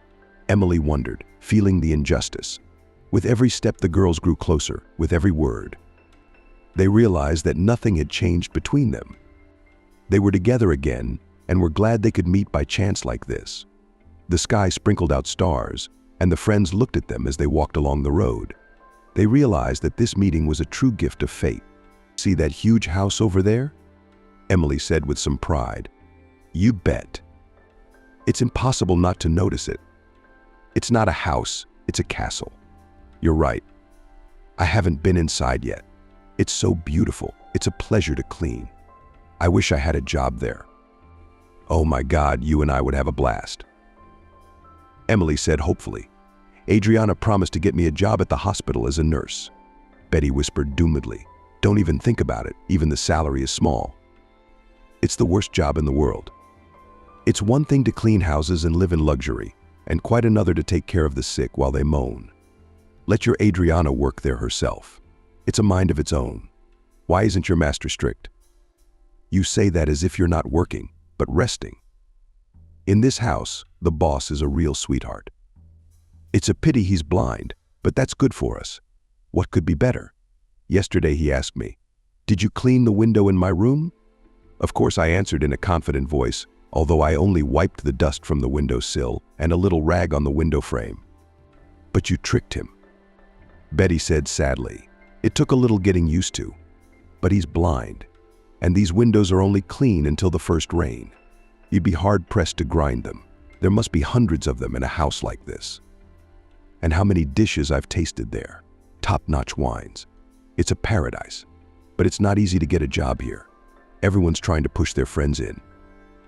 Emily wondered, feeling the injustice. With every step, the girls grew closer, with every word. They realized that nothing had changed between them. They were together again, and were glad they could meet by chance like this. The sky sprinkled out stars, and the friends looked at them as they walked along the road. They realized that this meeting was a true gift of fate. "See that huge house over there?" Emily said with some pride. "You bet. It's impossible not to notice it. It's not a house, it's a castle." "You're right. I haven't been inside yet. It's so beautiful. It's a pleasure to clean. I wish I had a job there." "Oh my God, you and I would have a blast." Emily said hopefully. "Adriana promised to get me a job at the hospital as a nurse." Betty whispered doomedly. "Don't even think about it. Even the salary is small. It's the worst job in the world. It's one thing to clean houses and live in luxury, and quite another to take care of the sick while they moan. Let your Adriana work there herself. It's a mind of its own. Why isn't your master strict?" "You say that as if you're not working, but resting. In this house, the boss is a real sweetheart. It's a pity he's blind, but that's good for us. What could be better? Yesterday he asked me, 'Did you clean the window in my room?' Of course I answered in a confident voice, although I only wiped the dust from the windowsill and a little rag on the window frame. 'But you tricked him,' Betty said sadly. 'It took a little getting used to. but he's blind. And these windows are only clean until the first rain. You'd be hard-pressed to grind them. There must be hundreds of them in a house like this. And how many dishes I've tasted there. Top-notch wines. It's a paradise. But it's not easy to get a job here. Everyone's trying to push their friends in.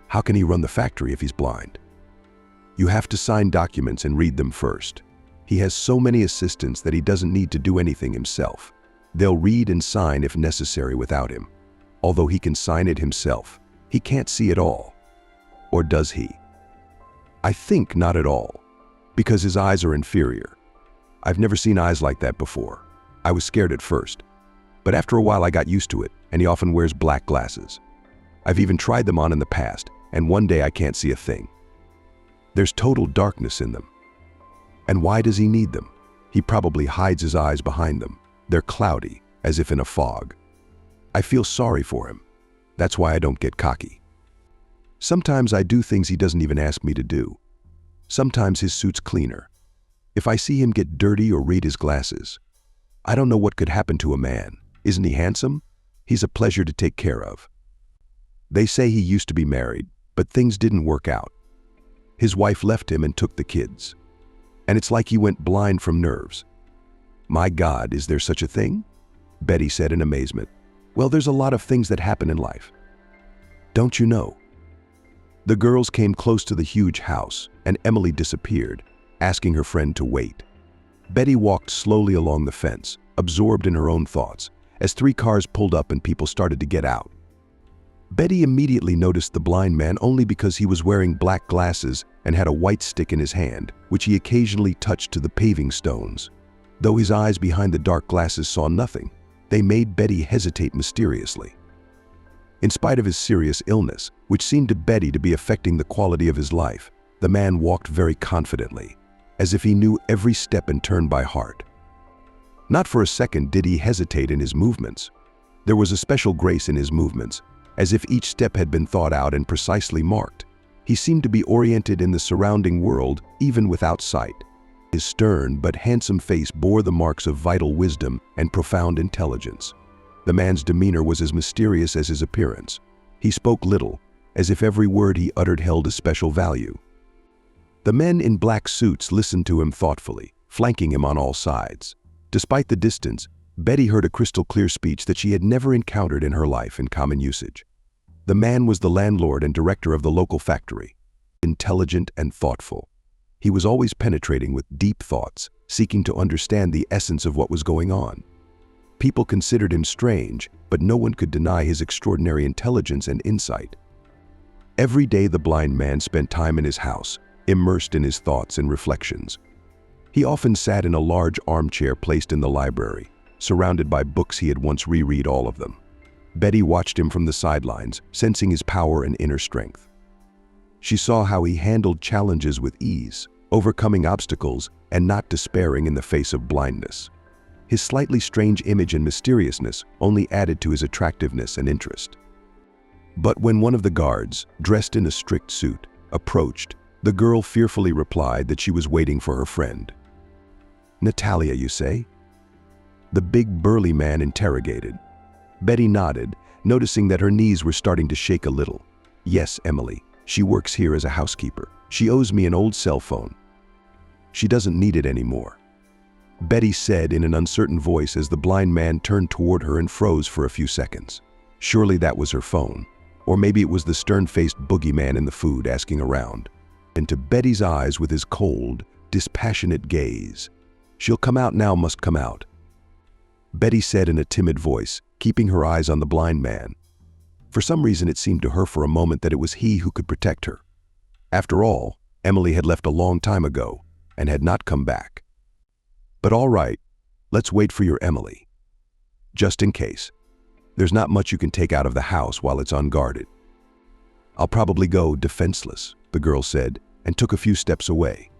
How can he run the factory if he's blind? You have to sign documents and read them first. He has so many assistants that he doesn't need to do anything himself. They'll read and sign if necessary without him. Although he can sign it himself, he can't see it all. Or does he? I think not at all, because his eyes are inferior. I've never seen eyes like that before. I was scared at first, but after a while I got used to it, and he often wears black glasses. I've even tried them on in the past, and one day I can't see a thing. There's total darkness in them. And why does he need them? He probably hides his eyes behind them. They're cloudy, as if in a fog. I feel sorry for him. That's why I don't get cocky. Sometimes I do things he doesn't even ask me to do. Sometimes his suit's cleaner. If I see him get dirty or read his glasses, I don't know what could happen to a man. Isn't he handsome? He's a pleasure to take care of. They say he used to be married, but things didn't work out. His wife left him and took the kids. And it's like he went blind from nerves. My God, is there such a thing? Betty said in amazement. Well, there's a lot of things that happen in life. Don't you know? The girls came close to the huge house, and Emily disappeared, asking her friend to wait. Betty walked slowly along the fence, absorbed in her own thoughts, as 3 cars pulled up and people started to get out. Betty immediately noticed the blind man only because he was wearing black glasses and had a white stick in his hand, which he occasionally touched to the paving stones. Though his eyes behind the dark glasses saw nothing, they made Betty hesitate mysteriously. In spite of his serious illness, which seemed to Betty to be affecting the quality of his life, the man walked very confidently, as if he knew every step and turn by heart. Not for a second did he hesitate in his movements. There was a special grace in his movements, as if each step had been thought out and precisely marked. He seemed to be oriented in the surrounding world, even without sight. His stern but handsome face bore the marks of vital wisdom and profound intelligence. The man's demeanor was as mysterious as his appearance. He spoke little, as if every word he uttered held a special value. The men in black suits listened to him thoughtfully, flanking him on all sides. Despite the distance, Betty heard a crystal-clear speech that she had never encountered in her life in common usage. The man was the landlord and director of the local factory, intelligent and thoughtful. He was always penetrating with deep thoughts, seeking to understand the essence of what was going on. People considered him strange, but no one could deny his extraordinary intelligence and insight. Every day the blind man spent time in his house, immersed in his thoughts and reflections. He often sat in a large armchair placed in the library, surrounded by books he had once reread all of them. Betty watched him from the sidelines, sensing his power and inner strength. She saw how he handled challenges with ease, overcoming obstacles and not despairing in the face of blindness. His slightly strange image and mysteriousness only added to his attractiveness and interest. But when one of the guards, dressed in a strict suit, approached, the girl fearfully replied that she was waiting for her friend. "Natalia, you say?" The big burly man interrogated. Betty nodded, noticing that her knees were starting to shake a little. "Yes, Emily. She works here as a housekeeper. She owes me an old cell phone. She doesn't need it anymore," Betty said in an uncertain voice as the blind man turned toward her and froze for a few seconds. Surely that was her phone. Or maybe it was the stern-faced boogeyman in the food asking around. Into Betty's eyes with his cold, dispassionate gaze. "She'll come out now, must come out," Betty said in a timid voice, keeping her eyes on the blind man. For some reason it seemed to her for a moment that it was he who could protect her. After all, Emily had left a long time ago and had not come back. "But all right, let's wait for your Emily. Just in case. There's not much you can take out of the house while it's unguarded." "I'll probably go defenseless," the girl said, and took a few steps away.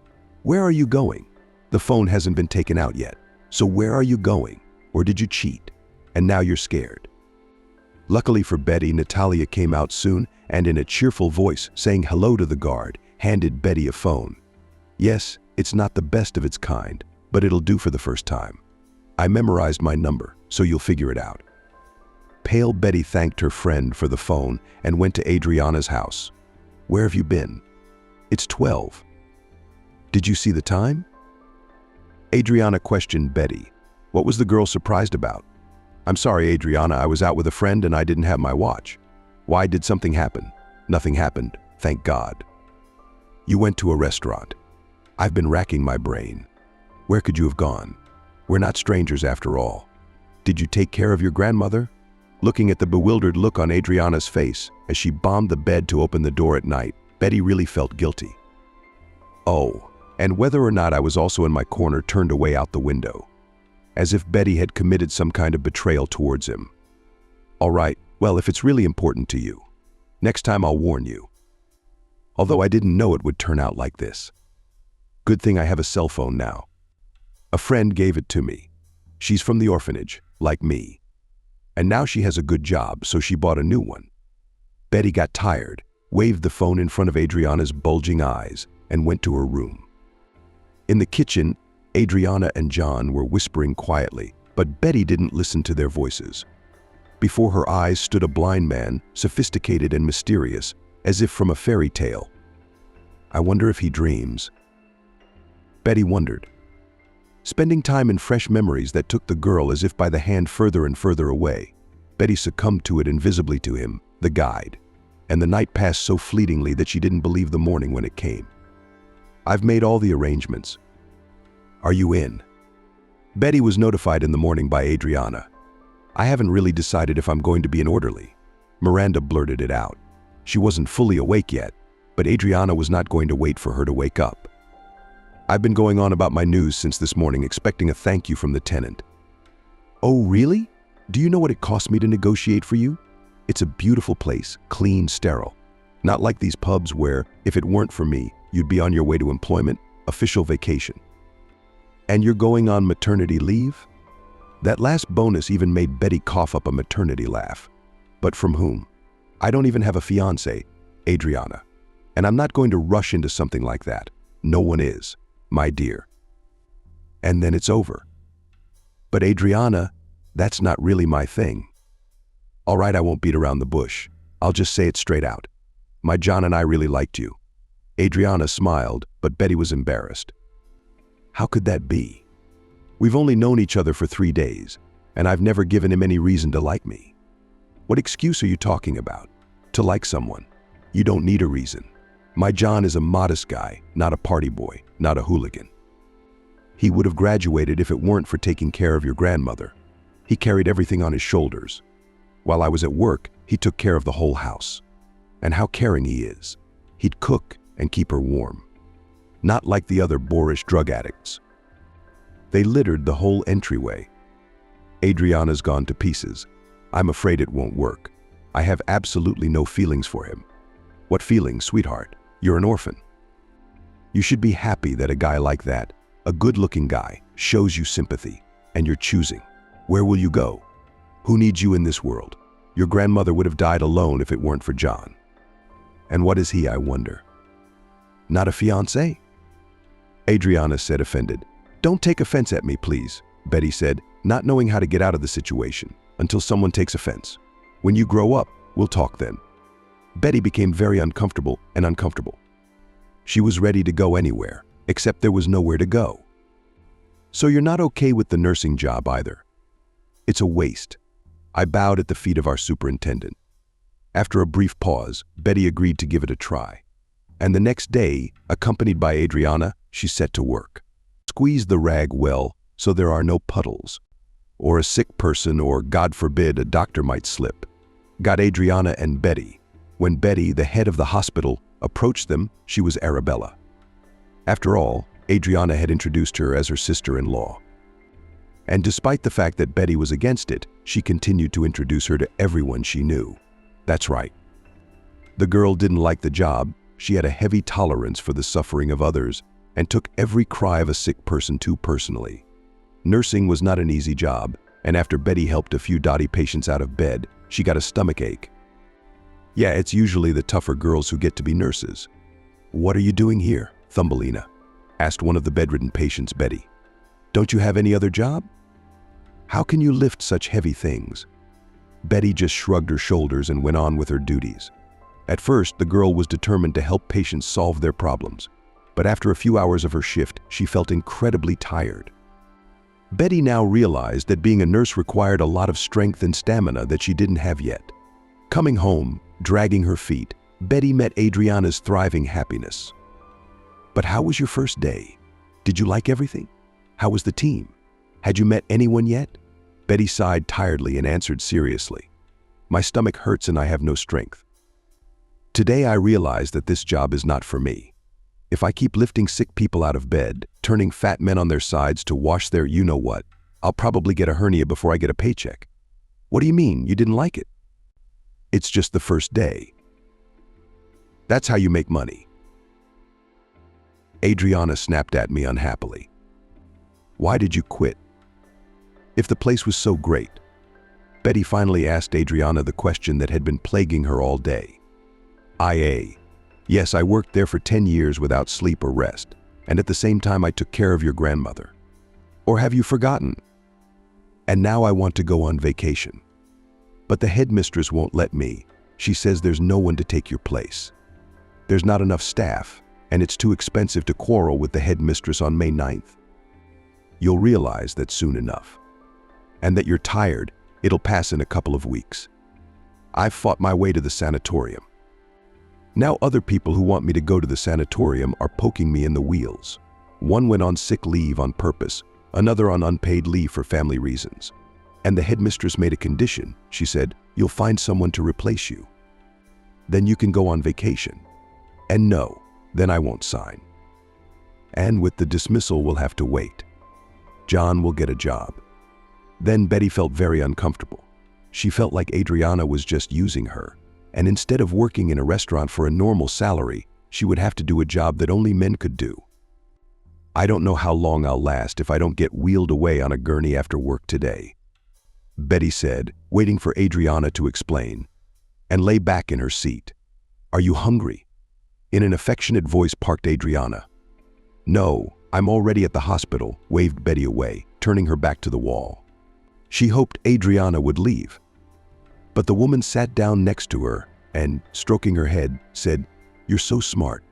"Where are you going? The phone hasn't been taken out yet. So where are you going? Or did you cheat? And now you're scared?" Luckily for Betty, Natalia came out soon and in a cheerful voice, saying hello to the guard, handed Betty a phone. "Yes, it's not the best of its kind, but it'll do for the first time. I memorized my number, so you'll figure it out." Pale Betty thanked her friend for the phone and went to Adriana's house. "Where have you been?" "It's 12. "Did you see the time?" Adriana questioned Betty. What was the girl surprised about? "I'm sorry, Adriana, I was out with a friend and I didn't have my watch." "Why, did something happen?" "Nothing happened, thank God." "You went to a restaurant." "I've been racking my brain." "Where could you have gone? We're not strangers after all." "Did you take care of your grandmother?" Looking at the bewildered look on Adriana's face as she bombed the bed to open the door at night, Betty really felt guilty. "Oh, and whether or not I was also in my corner turned away out the window." As if Betty had committed some kind of betrayal towards him. "All right, well, if it's really important to you. Next time I'll warn you." Although I didn't know it would turn out like this. Good thing I have a cell phone now. A friend gave it to me. She's from the orphanage, like me. And now she has a good job, so she bought a new one. Betty got tired, waved the phone in front of Adriana's bulging eyes, and went to her room. In the kitchen, Adriana and John were whispering quietly, but Betty didn't listen to their voices. Before her eyes stood a blind man, sophisticated and mysterious, as if from a fairy tale. I wonder if he dreams. Betty wondered. Spending time in fresh memories that took the girl as if by the hand further and further away, Betty succumbed to it invisibly to him, the guide, and the night passed so fleetingly that she didn't believe the morning when it came. I've made all the arrangements. Are you in? Betty was notified in the morning by Adriana. I haven't really decided if I'm going to be an orderly. Miranda blurted it out. She wasn't fully awake yet, but Adriana was not going to wait for her to wake up. I've been going on about my news since this morning, expecting a thank you from the tenant. Oh, really? Do you know what it cost me to negotiate for you? It's a beautiful place, clean, sterile. Not like these pubs where, if it weren't for me, you'd be on your way to employment, official vacation. And you're going on maternity leave? That last bonus even made Betty cough up a maternity laugh. But from whom? I don't even have a fiancé, Adriana. And I'm not going to rush into something like that. No one is, my dear. And then it's over. But Adriana, that's not really my thing. All right, I won't beat around the bush. I'll just say it straight out. My John and I really liked you. Adriana smiled, but Betty was embarrassed. How could that be? We've only known each other for 3 days, and I've never given him any reason to like me. What excuse are you talking about? To like someone? You don't need a reason. My John is a modest guy, not a party boy, not a hooligan. He would have graduated if it weren't for taking care of your grandmother. He carried everything on his shoulders. While I was at work, he took care of the whole house. And how caring he is. He'd cook and keep her warm. Not like the other boorish drug addicts. They littered the whole entryway. Adriana's gone to pieces. I'm afraid it won't work. I have absolutely no feelings for him. What feelings, sweetheart? You're an orphan. You should be happy that a guy like that, a good-looking guy, shows you sympathy, and you're choosing. Where will you go? Who needs you in this world? Your grandmother would have died alone if it weren't for John. And what is he, I wonder? Not a fiancé? Adriana said, offended. Don't take offense at me, please, Betty said, not knowing how to get out of the situation, until someone takes offense. When you grow up, we'll talk then. Betty became very uncomfortable and uncomfortable. She was ready to go anywhere, except there was nowhere to go. So you're not okay with the nursing job either. It's a waste. I bowed at the feet of our superintendent. After a brief pause, Betty agreed to give it a try. And the next day, accompanied by Adriana, she set to work. Squeeze the rag well so there are no puddles. Or a sick person or, God forbid, a doctor might slip. Got Adriana and Betty. When Betty, the head of the hospital, approached them, she was Arabella. After all, Adriana had introduced her as her sister-in-law. And despite the fact that Betty was against it, she continued to introduce her to everyone she knew. That's right. The girl didn't like the job. She had a heavy tolerance for the suffering of others and took every cry of a sick person too personally. Nursing was not an easy job, and after Betty helped a few dotty patients out of bed, she got a stomachache. Yeah, it's usually the tougher girls who get to be nurses. What are you doing here, Thumbelina? Asked one of the bedridden patients, Betty. Don't you have any other job? How can you lift such heavy things? Betty just shrugged her shoulders and went on with her duties. At first, the girl was determined to help patients solve their problems, but after a few hours of her shift, she felt incredibly tired. Betty now realized that being a nurse required a lot of strength and stamina that she didn't have yet. Coming home, dragging her feet, Betty met Adriana's thriving happiness. "But how was your first day? Did you like everything? How was the team? Had you met anyone yet?" Betty sighed tiredly and answered seriously, "My stomach hurts and I have no strength. Today I realize that this job is not for me. If I keep lifting sick people out of bed, turning fat men on their sides to wash their you-know-what, I'll probably get a hernia before I get a paycheck." "What do you mean? You didn't like it?" "It's just the first day. That's how you make money." Adriana snapped at me unhappily. "Why did you quit? If the place was so great?" Betty finally asked Adriana the question that had been plaguing her all day. Yes, I worked there for 10 years without sleep or rest, and at the same time I took care of your grandmother. Or have you forgotten? And now I want to go on vacation. But the headmistress won't let me. She says there's no one to take your place. There's not enough staff, and it's too expensive to quarrel with the headmistress on May 9th. You'll realize that soon enough. And that you're tired, it'll pass in a couple of weeks. I've fought my way to the sanatorium. Now other people who want me to go to the sanatorium are poking me in the wheels. One went on sick leave on purpose, another on unpaid leave for family reasons. And the headmistress made a condition. She said, "You'll find someone to replace you. Then you can go on vacation." And no, then I won't sign. And with the dismissal, we'll have to wait. John will get a job. Then Betty felt very uncomfortable. She felt like Adriana was just using her, and instead of working in a restaurant for a normal salary, she would have to do a job that only men could do. "I don't know how long I'll last if I don't get wheeled away on a gurney after work today," Betty said, waiting for Adriana to explain, and lay back in her seat. "Are you hungry?" In an affectionate voice parked Adriana. "No, I'm already at the hospital," waved Betty away, turning her back to the wall. She hoped Adriana would leave. But the woman sat down next to her and, stroking her head, said, "You're so smart.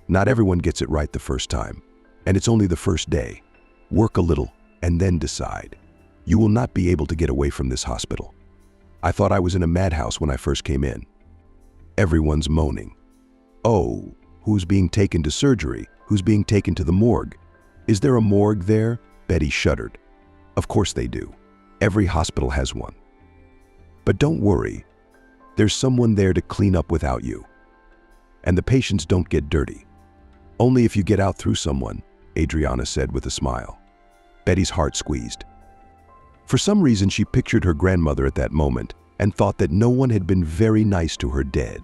Not everyone gets it right the first time, and it's only the first day. Work a little and then decide. You will not be able to get away from this hospital. I thought I was in a madhouse when I first came in." Everyone's moaning. "Oh, who's being taken to surgery? Who's being taken to the morgue? Is there a morgue there?" Betty shuddered. "Of course they do. Every hospital has one. But don't worry, there's someone there to clean up without you. And the patients don't get dirty. Only if you get out through someone," Adriana said with a smile. Betty's heart squeezed. For some reason, she pictured her grandmother at that moment and thought that no one had been very nice to her dead.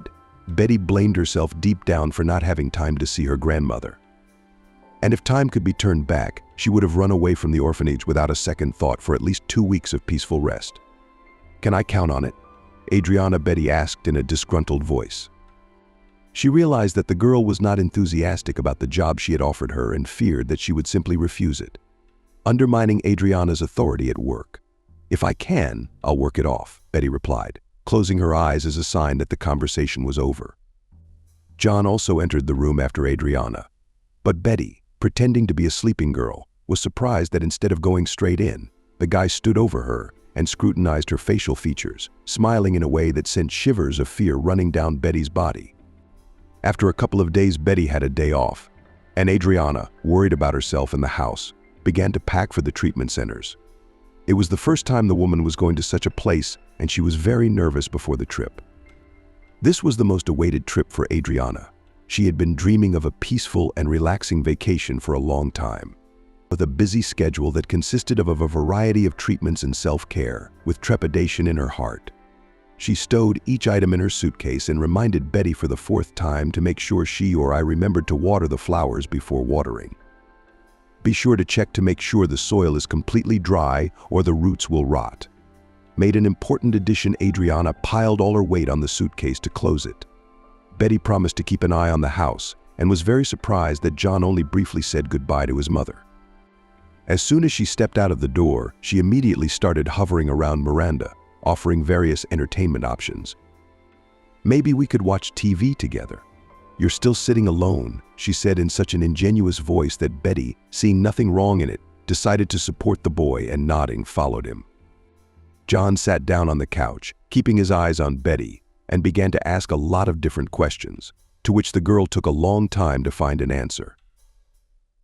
Betty blamed herself deep down for not having time to see her grandmother. And if time could be turned back, she would have run away from the orphanage without a second thought for at least 2 weeks of peaceful rest. "Can I count on it?" Adriana, Betty asked in a disgruntled voice. She realized that the girl was not enthusiastic about the job she had offered her and feared that she would simply refuse it, undermining Adriana's authority at work. "If I can, I'll work it off," Betty replied, closing her eyes as a sign that the conversation was over. John also entered the room after Adriana, but Betty, pretending to be a sleeping girl, was surprised that instead of going straight in, the guy stood over her and scrutinized her facial features, smiling in a way that sent shivers of fear running down Betty's body. After a couple of days, Betty had a day off, and Adriana, worried about herself and the house, began to pack for the treatment centers. It was the first time the woman was going to such a place, and she was very nervous before the trip. This was the most awaited trip for Adriana. She had been dreaming of a peaceful and relaxing vacation for a long time, with a busy schedule that consisted of a variety of treatments and self-care, with trepidation in her heart. She stowed each item in her suitcase and reminded Betty for the 4th time to make sure she or I remembered to water the flowers before watering. "Be sure to check to make sure the soil is completely dry or the roots will rot." Made an important addition, Adriana piled all her weight on the suitcase to close it. Betty promised to keep an eye on the house and was very surprised that John only briefly said goodbye to his mother. As soon as she stepped out of the door, she immediately started hovering around Miranda, offering various entertainment options. "Maybe we could watch TV together." "You're still sitting alone," she said in such an ingenuous voice that Betty, seeing nothing wrong in it, decided to support the boy and nodding followed him. John sat down on the couch, keeping his eyes on Betty, and began to ask a lot of different questions, to which the girl took a long time to find an answer.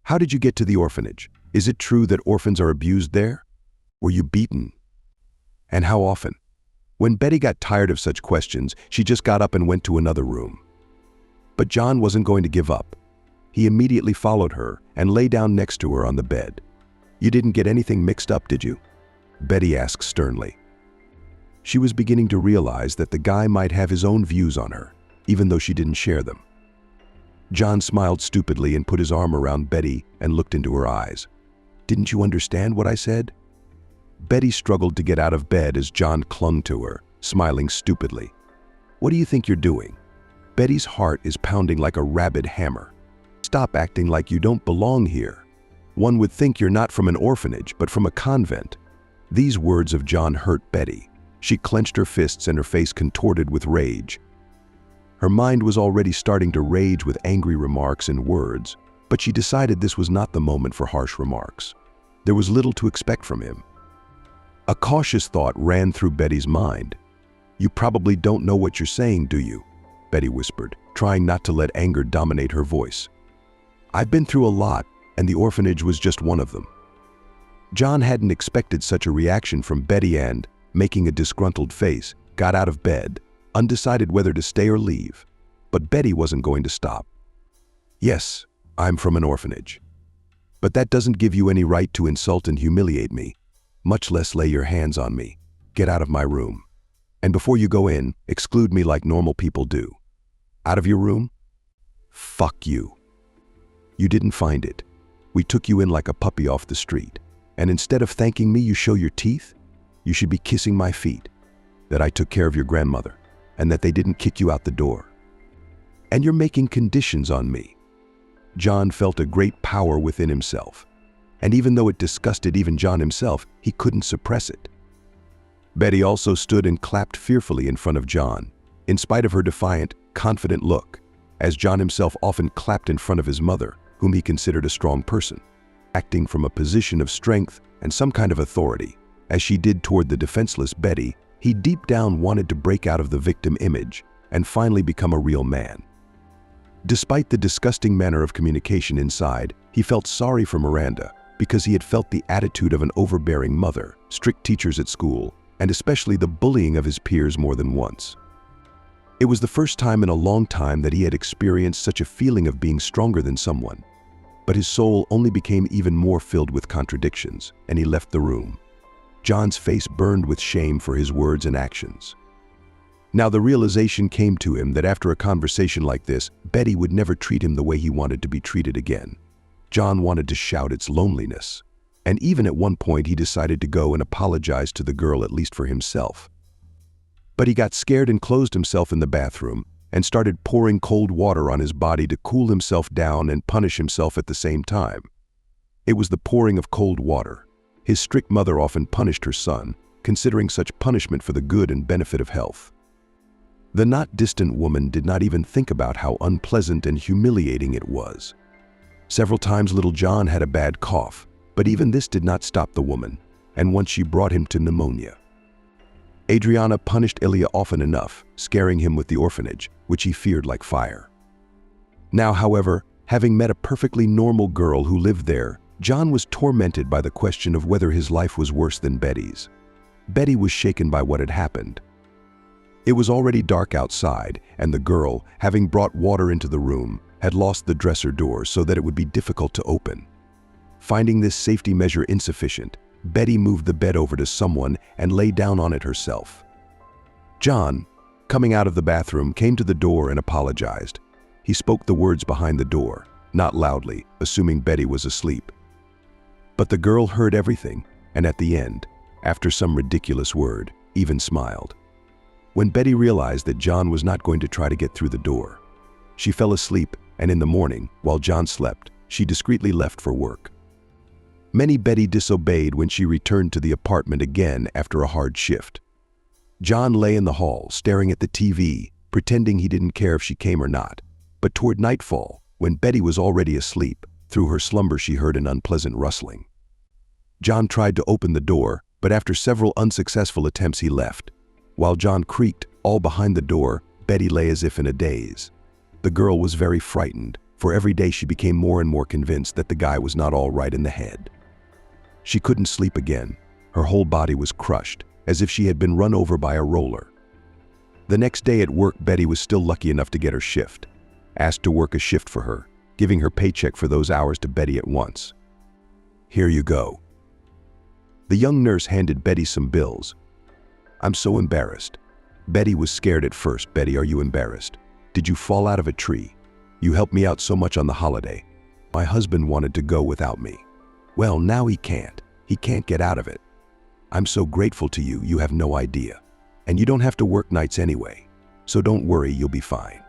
"How did you get to the orphanage? Is it true that orphans are abused there? Were you beaten? And how often?" When Betty got tired of such questions, she just got up and went to another room. But John wasn't going to give up. He immediately followed her and lay down next to her on the bed. "You didn't get anything mixed up, did you?" Betty asked sternly. She was beginning to realize that the guy might have his own views on her, even though she didn't share them. John smiled stupidly and put his arm around Betty and looked into her eyes. "Didn't you understand what I said?" Betty struggled to get out of bed as John clung to her, smiling stupidly. "What do you think you're doing?" Betty's heart is pounding like a rabid hammer. "Stop acting like you don't belong here. One would think you're not from an orphanage, but from a convent." These words of John hurt Betty. She clenched her fists and her face contorted with rage. Her mind was already starting to rage with angry remarks and words, but she decided this was not the moment for harsh remarks. There was little to expect from him. A cautious thought ran through Betty's mind. "You probably don't know what you're saying, do you?" Betty whispered, trying not to let anger dominate her voice. "I've been through a lot, and the orphanage was just one of them." John hadn't expected such a reaction from Betty and, making a disgruntled face, got out of bed, undecided whether to stay or leave. But Betty wasn't going to stop. "Yes, I'm from an orphanage. But that doesn't give you any right to insult and humiliate me, much less lay your hands on me. Get out of my room. And before you go in, exclude me like normal people do. Out of your room? Fuck you. You didn't find it. We took you in like a puppy off the street. And instead of thanking me, you show your teeth? You should be kissing my feet. That I took care of your grandmother, and that they didn't kick you out the door. And you're making conditions on me." John felt a great power within himself. And even though it disgusted even John himself, he couldn't suppress it. Betty also stood and clapped fearfully in front of John, in spite of her defiant, confident look, as John himself often clapped in front of his mother, whom he considered a strong person, acting from a position of strength and some kind of authority. As she did toward the defenseless Betty, he deep down wanted to break out of the victim image and finally become a real man. Despite the disgusting manner of communication inside, he felt sorry for Miranda because he had felt the attitude of an overbearing mother, strict teachers at school, and especially the bullying of his peers more than once. It was the first time in a long time that he had experienced such a feeling of being stronger than someone. But his soul only became even more filled with contradictions, and he left the room. John's face burned with shame for his words and actions. Now the realization came to him that after a conversation like this, Betty would never treat him the way he wanted to be treated again. John wanted to shout its loneliness, and even at one point he decided to go and apologize to the girl, at least for himself. But he got scared and closed himself in the bathroom and started pouring cold water on his body to cool himself down and punish himself at the same time. It was the pouring of cold water. His strict mother often punished her son, considering such punishment for the good and benefit of health. The not distant woman did not even think about how unpleasant and humiliating it was. Several times little John had a bad cough, but even this did not stop the woman, and once she brought him to pneumonia. Adriana punished Ilya often enough, scaring him with the orphanage, which he feared like fire. Now, however, having met a perfectly normal girl who lived there, John was tormented by the question of whether his life was worse than Betty's. Betty was shaken by what had happened. It was already dark outside, and the girl, having brought water into the room, had lost the dresser door so that it would be difficult to open. Finding this safety measure insufficient, Betty moved the bed over to someone and lay down on it herself. John, coming out of the bathroom, came to the door and apologized. He spoke the words behind the door, not loudly, assuming Betty was asleep. But the girl heard everything, and at the end, after some ridiculous word, even smiled. When Betty realized that John was not going to try to get through the door, she fell asleep, and in the morning, while John slept, she discreetly left for work. Betty disobeyed when she returned to the apartment again after a hard shift. John lay in the hall, staring at the TV, pretending he didn't care if she came or not. But toward nightfall, when Betty was already asleep, through her slumber she heard an unpleasant rustling. John tried to open the door, but after several unsuccessful attempts he left. While John creaked, all behind the door, Betty lay as if in a daze. The girl was very frightened, for every day she became more and more convinced that the guy was not all right in the head. She couldn't sleep again. Her whole body was crushed, as if she had been run over by a roller. The next day at work, Betty was still lucky enough to get her shift. Asked to work a shift for her, giving her paycheck for those hours to Betty at once. "Here you go." The young nurse handed Betty some bills. "I'm so embarrassed." Betty was scared at first. "Betty, are you embarrassed? Did you fall out of a tree? You helped me out so much on the holiday. My husband wanted to go without me. Well, now he can't. He can't get out of it. I'm so grateful to you, you have no idea. And you don't have to work nights anyway. So don't worry, you'll be fine."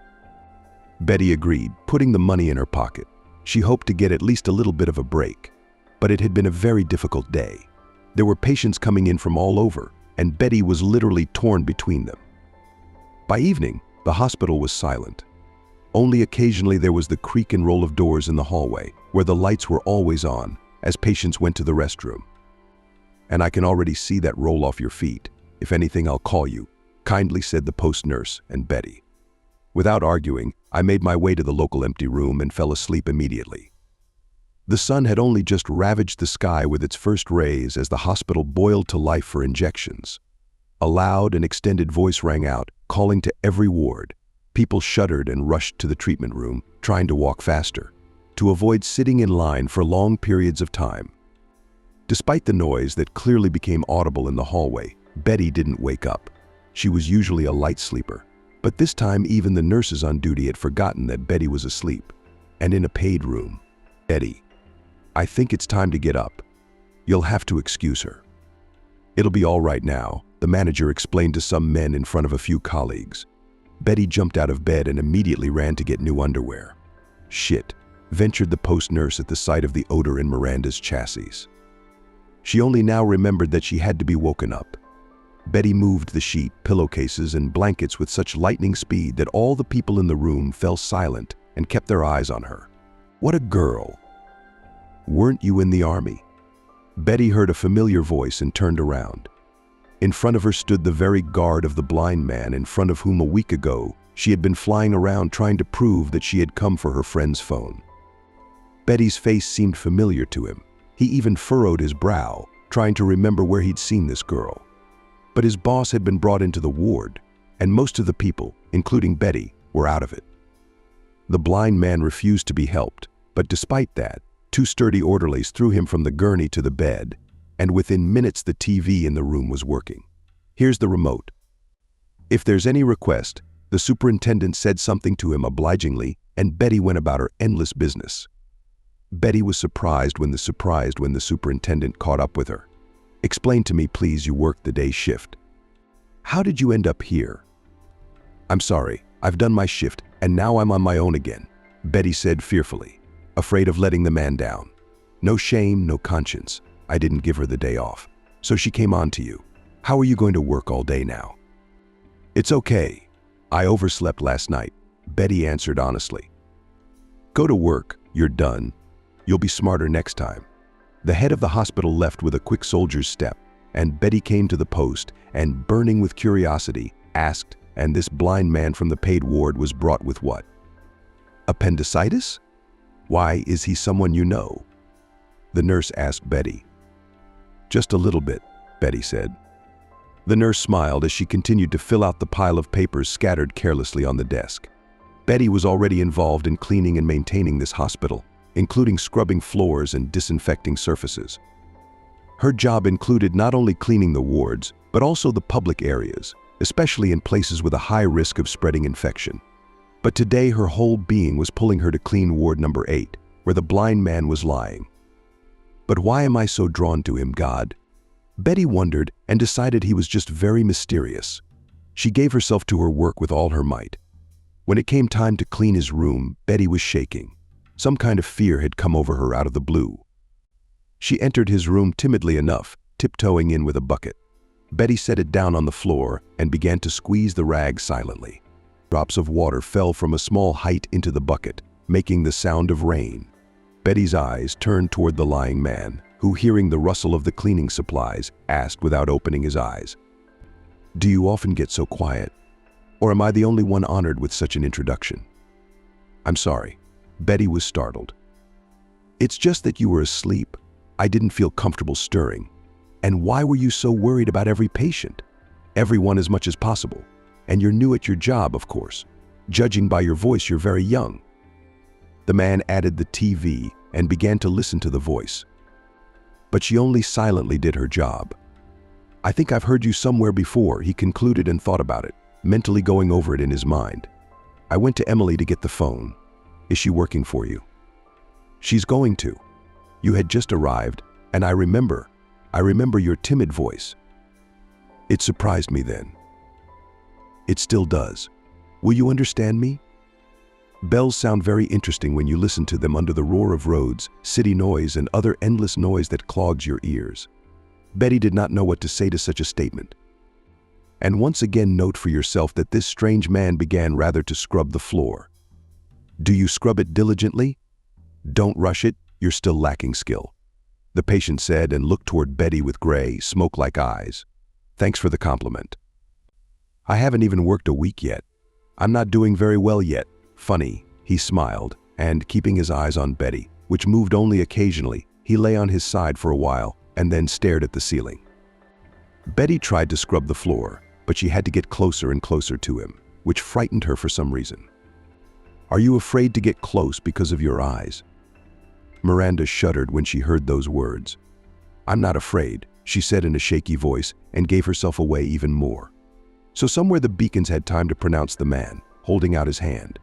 Betty agreed, putting the money in her pocket. She hoped to get at least a little bit of a break. But it had been a very difficult day. There were patients coming in from all over, and Betty was literally torn between them. By evening, the hospital was silent. Only occasionally there was the creak and roll of doors in the hallway, where the lights were always on, as patients went to the restroom. "And I can already see that roll off your feet. If anything, I'll call you," kindly said the post nurse and Betty. Without arguing, I made my way to the local empty room and fell asleep immediately. The sun had only just ravaged the sky with its first rays as the hospital boiled to life for injections. A loud and extended voice rang out, calling to every ward. People shuddered and rushed to the treatment room, trying to walk faster, to avoid sitting in line for long periods of time. Despite the noise that clearly became audible in the hallway, Betty didn't wake up. She was usually a light sleeper, but this time even the nurses on duty had forgotten that Betty was asleep, and in a paid room. "Betty, I think it's time to get up. You'll have to excuse her." "It'll be all right now," the manager explained to some men in front of a few colleagues. Betty jumped out of bed and immediately ran to get new underwear. "Shit," ventured the post nurse at the sight of the odor in Miranda's chassis. She only now remembered that she had to be woken up. Betty moved the sheet, pillowcases, and blankets with such lightning speed that all the people in the room fell silent and kept their eyes on her. What a girl! "Weren't you in the army?" Betty heard a familiar voice and turned around. In front of her stood the very guard of the blind man in front of whom a week ago she had been flying around trying to prove that she had come for her friend's phone. Betty's face seemed familiar to him. He even furrowed his brow, trying to remember where he'd seen this girl. But his boss had been brought into the ward, and most of the people, including Betty, were out of it. The blind man refused to be helped, but despite that, two sturdy orderlies threw him from the gurney to the bed, and within minutes the TV in the room was working. "Here's the remote. If there's any request," the superintendent said something to him obligingly, and Betty went about her endless business. Betty was surprised when the superintendent caught up with her. "Explain to me, please, you worked the day shift. How did you end up here?" "I'm sorry, I've done my shift, and now I'm on my own again," Betty said fearfully, afraid of letting the man down. "No shame, no conscience. I didn't give her the day off, so she came on to you. How are you going to work all day now?" "It's okay. I overslept last night," Betty answered honestly. "Go to work, you're done. You'll be smarter next time." The head of the hospital left with a quick soldier's step, and Betty came to the post and, burning with curiosity, asked, and this blind man from the paid ward was brought with what? "Appendicitis? Why, is he someone you know?" the nurse asked Betty. "Just a little bit," Betty said. The nurse smiled as she continued to fill out the pile of papers scattered carelessly on the desk. Betty was already involved in cleaning and maintaining this hospital, including scrubbing floors and disinfecting surfaces. Her job included not only cleaning the wards, but also the public areas, especially in places with a high risk of spreading infection. But today her whole being was pulling her to clean ward number 8, where the blind man was lying. But why am I so drawn to him, God? Betty wondered and decided he was just very mysterious. She gave herself to her work with all her might. When it came time to clean his room, Betty was shaking. Some kind of fear had come over her out of the blue. She entered his room timidly enough, tiptoeing in with a bucket. Betty set it down on the floor and began to squeeze the rag silently. Drops of water fell from a small height into the bucket, making the sound of rain. Betty's eyes turned toward the lying man, who, hearing the rustle of the cleaning supplies, asked without opening his eyes, "Do you often get so quiet? Or am I the only one honored with such an introduction?" "I'm sorry." Betty was startled. "It's just that you were asleep. I didn't feel comfortable stirring. And why were you so worried about every patient? Everyone as much as possible. And you're new at your job, of course. Judging by your voice, you're very young." The man added the TV and began to listen to the voice. But she only silently did her job. "I think I've heard you somewhere before," he concluded and thought about it, mentally going over it in his mind. "I went to Emily to get the phone. Is she working for you?" "She's going to. You had just arrived, and I remember your timid voice. It surprised me then. It still does. Will you understand me? Bells sound very interesting when you listen to them under the roar of roads, city noise, and other endless noise that clogs your ears." Betty did not know what to say to such a statement. And once again, note for yourself that this strange man began rather to scrub the floor. Do you scrub it diligently? Don't rush it, you're still lacking skill, the patient said and looked toward Betty with gray, smoke-like eyes. "Thanks for the compliment. I haven't even worked a week yet. I'm not doing very well yet." "Funny," he smiled, and keeping his eyes on Betty, which moved only occasionally, he lay on his side for a while and then stared at the ceiling. Betty tried to scrub the floor, but she had to get closer and closer to him, which frightened her for some reason. "Are you afraid to get close because of your eyes?" Miranda shuddered when she heard those words. "I'm not afraid," she said in a shaky voice and gave herself away even more. So somewhere the Beacons had time to pronounce the man, holding out his hand.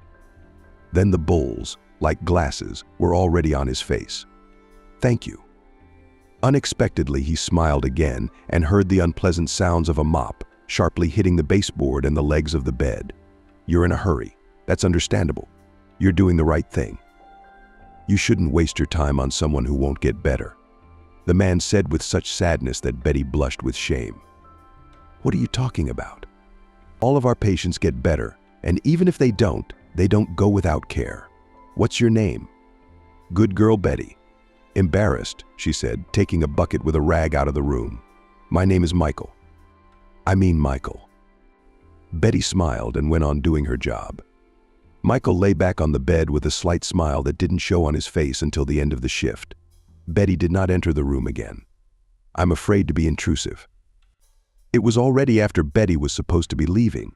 Then the bowls, like glasses, were already on his face. "Thank you." Unexpectedly, he smiled again and heard the unpleasant sounds of a mop sharply hitting the baseboard and the legs of the bed. "You're in a hurry. That's understandable. You're doing the right thing. You shouldn't waste your time on someone who won't get better," the man said with such sadness that Betty blushed with shame. "What are you talking about? All of our patients get better, and even if they don't go without care. What's your name?" "Good girl, Betty." "Embarrassed," she said, taking a bucket with a rag out of the room. "My name is Michael." "I mean Michael." Betty smiled and went on doing her job. Michael lay back on the bed with a slight smile that didn't show on his face until the end of the shift. Betty did not enter the room again. "I'm afraid to be intrusive." It was already after Betty was supposed to be leaving.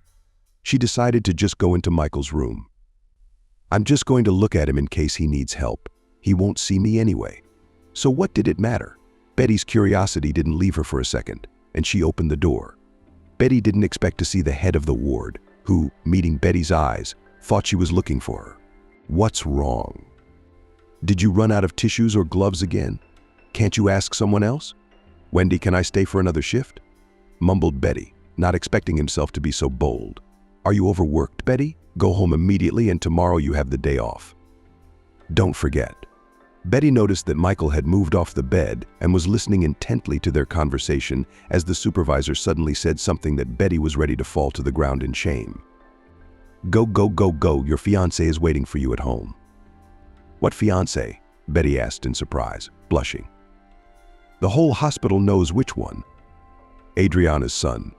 She decided to just go into Michael's room. "I'm just going to look at him in case he needs help. He won't see me anyway. So what did it matter?" Betty's curiosity didn't leave her for a second, and she opened the door. Betty didn't expect to see the head of the ward, who, meeting Betty's eyes, thought she was looking for her. "What's wrong? Did you run out of tissues or gloves again? Can't you ask someone else? Wendy, can I stay for another shift?" mumbled Betty, not expecting himself to be so bold. "Are you overworked, Betty? Go home immediately and tomorrow you have the day off. Don't forget." Betty noticed that Michael had moved off the bed and was listening intently to their conversation as the supervisor suddenly said something that Betty was ready to fall to the ground in shame. Go, go, go, go, your fiancé is waiting for you at home." "What fiancé?" Betty asked in surprise, blushing. "The whole hospital knows which one. Adriana's son.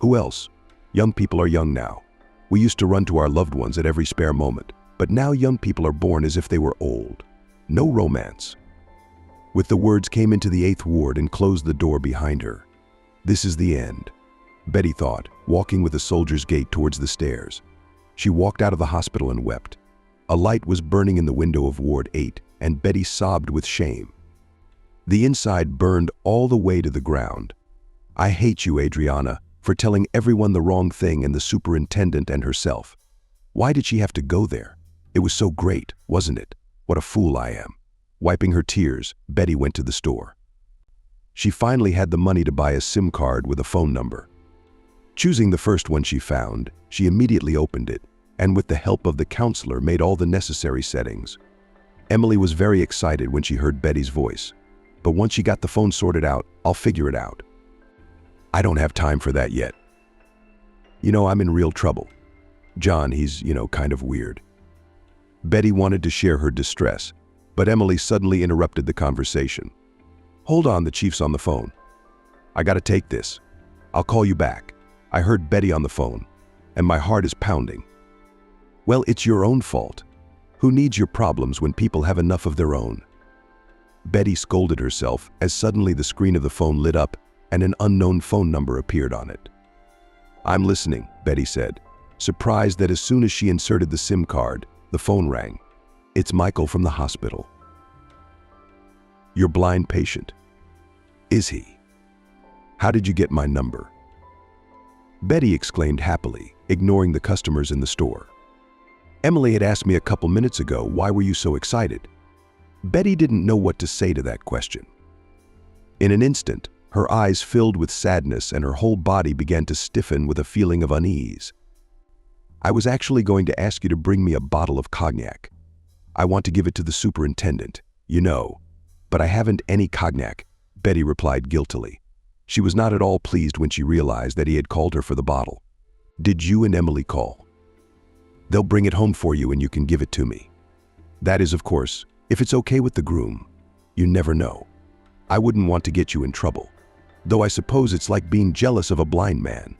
Who else? Young people are young now. We used to run to our loved ones at every spare moment, but now young people are born as if they were old. No romance." With the words came into the 8th ward and closed the door behind her. "This is the end," Betty thought, walking with a soldier's gait towards the stairs. She walked out of the hospital and wept. A light was burning in the window of Ward 8, and Betty sobbed with shame. The inside burned all the way to the ground. "I hate you, Adriana, for telling everyone the wrong thing and the superintendent and herself. Why did she have to go there? It was so great, wasn't it? What a fool I am." Wiping her tears, Betty went to the store. She finally had the money to buy a SIM card with a phone number. Choosing the first one she found, she immediately opened it, and with the help of the counselor made all the necessary settings. Emily was very excited when she heard Betty's voice. "But once you got the phone sorted out, I'll figure it out." I don't have time for that yet. I'm in real trouble. John, he's, kind of weird. Betty wanted to share her distress, but Emily suddenly interrupted the conversation. Hold on, the chief's on the phone. I gotta take this. I'll call you back. I heard Betty on the phone, and my heart is pounding. Well, it's your own fault. Who needs your problems when people have enough of their own? Betty scolded herself as suddenly the screen of the phone lit up and an unknown phone number appeared on it. I'm listening, Betty said, surprised that as soon as she inserted the SIM card, the phone rang. It's Michael from the hospital. Your blind patient. Is he? How did you get my number? Betty exclaimed happily, ignoring the customers in the store. Emily had asked me a couple minutes ago, why were you so excited? Betty didn't know what to say to that question. In an instant, her eyes filled with sadness and her whole body began to stiffen with a feeling of unease. I was actually going to ask you to bring me a bottle of cognac. I want to give it to the superintendent, but I haven't any cognac, Betty replied guiltily. She was not at all pleased when she realized that he had called her for the bottle. Did you and Emily call? They'll bring it home for you and you can give it to me. That is, of course, if it's okay with the groom. You never know. I wouldn't want to get you in trouble, though I suppose it's like being jealous of a blind man.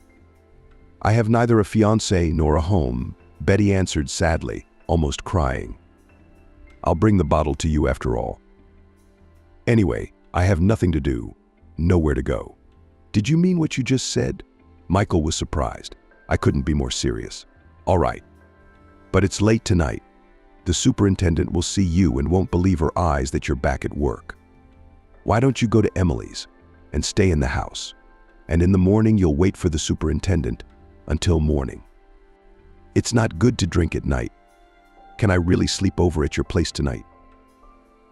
I have neither a fiancé nor a home, Betty answered sadly, almost crying. I'll bring the bottle to you after all. Anyway, I have nothing to do, nowhere to go. Did you mean what you just said? Michael was surprised. I couldn't be more serious. All right. But it's late tonight. The superintendent will see you and won't believe her eyes that you're back at work. Why don't you go to Emily's and stay in the house? And in the morning you'll wait for the superintendent until morning. It's not good to drink at night. Can I really sleep over at your place tonight?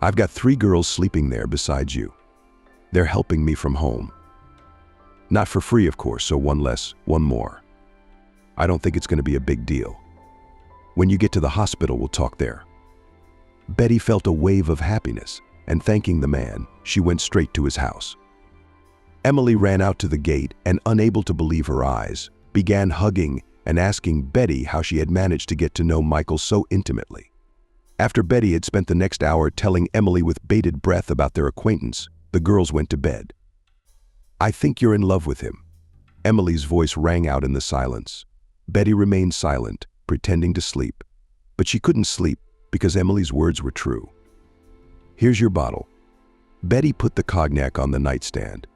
I've got 3 girls sleeping there besides you. They're helping me from home. Not for free, of course, so one less, one more. I don't think it's going to be a big deal. When you get to the hospital, we'll talk there. Betty felt a wave of happiness, and thanking the man, she went straight to his house. Emily ran out to the gate and, unable to believe her eyes, began hugging and asking Betty how she had managed to get to know Michael so intimately. After Betty had spent the next hour telling Emily with bated breath about their acquaintance, the girls went to bed. I think you're in love with him. Emily's voice rang out in the silence. Betty remained silent, pretending to sleep. But she couldn't sleep because Emily's words were true. Here's your bottle. Betty put the cognac on the nightstand.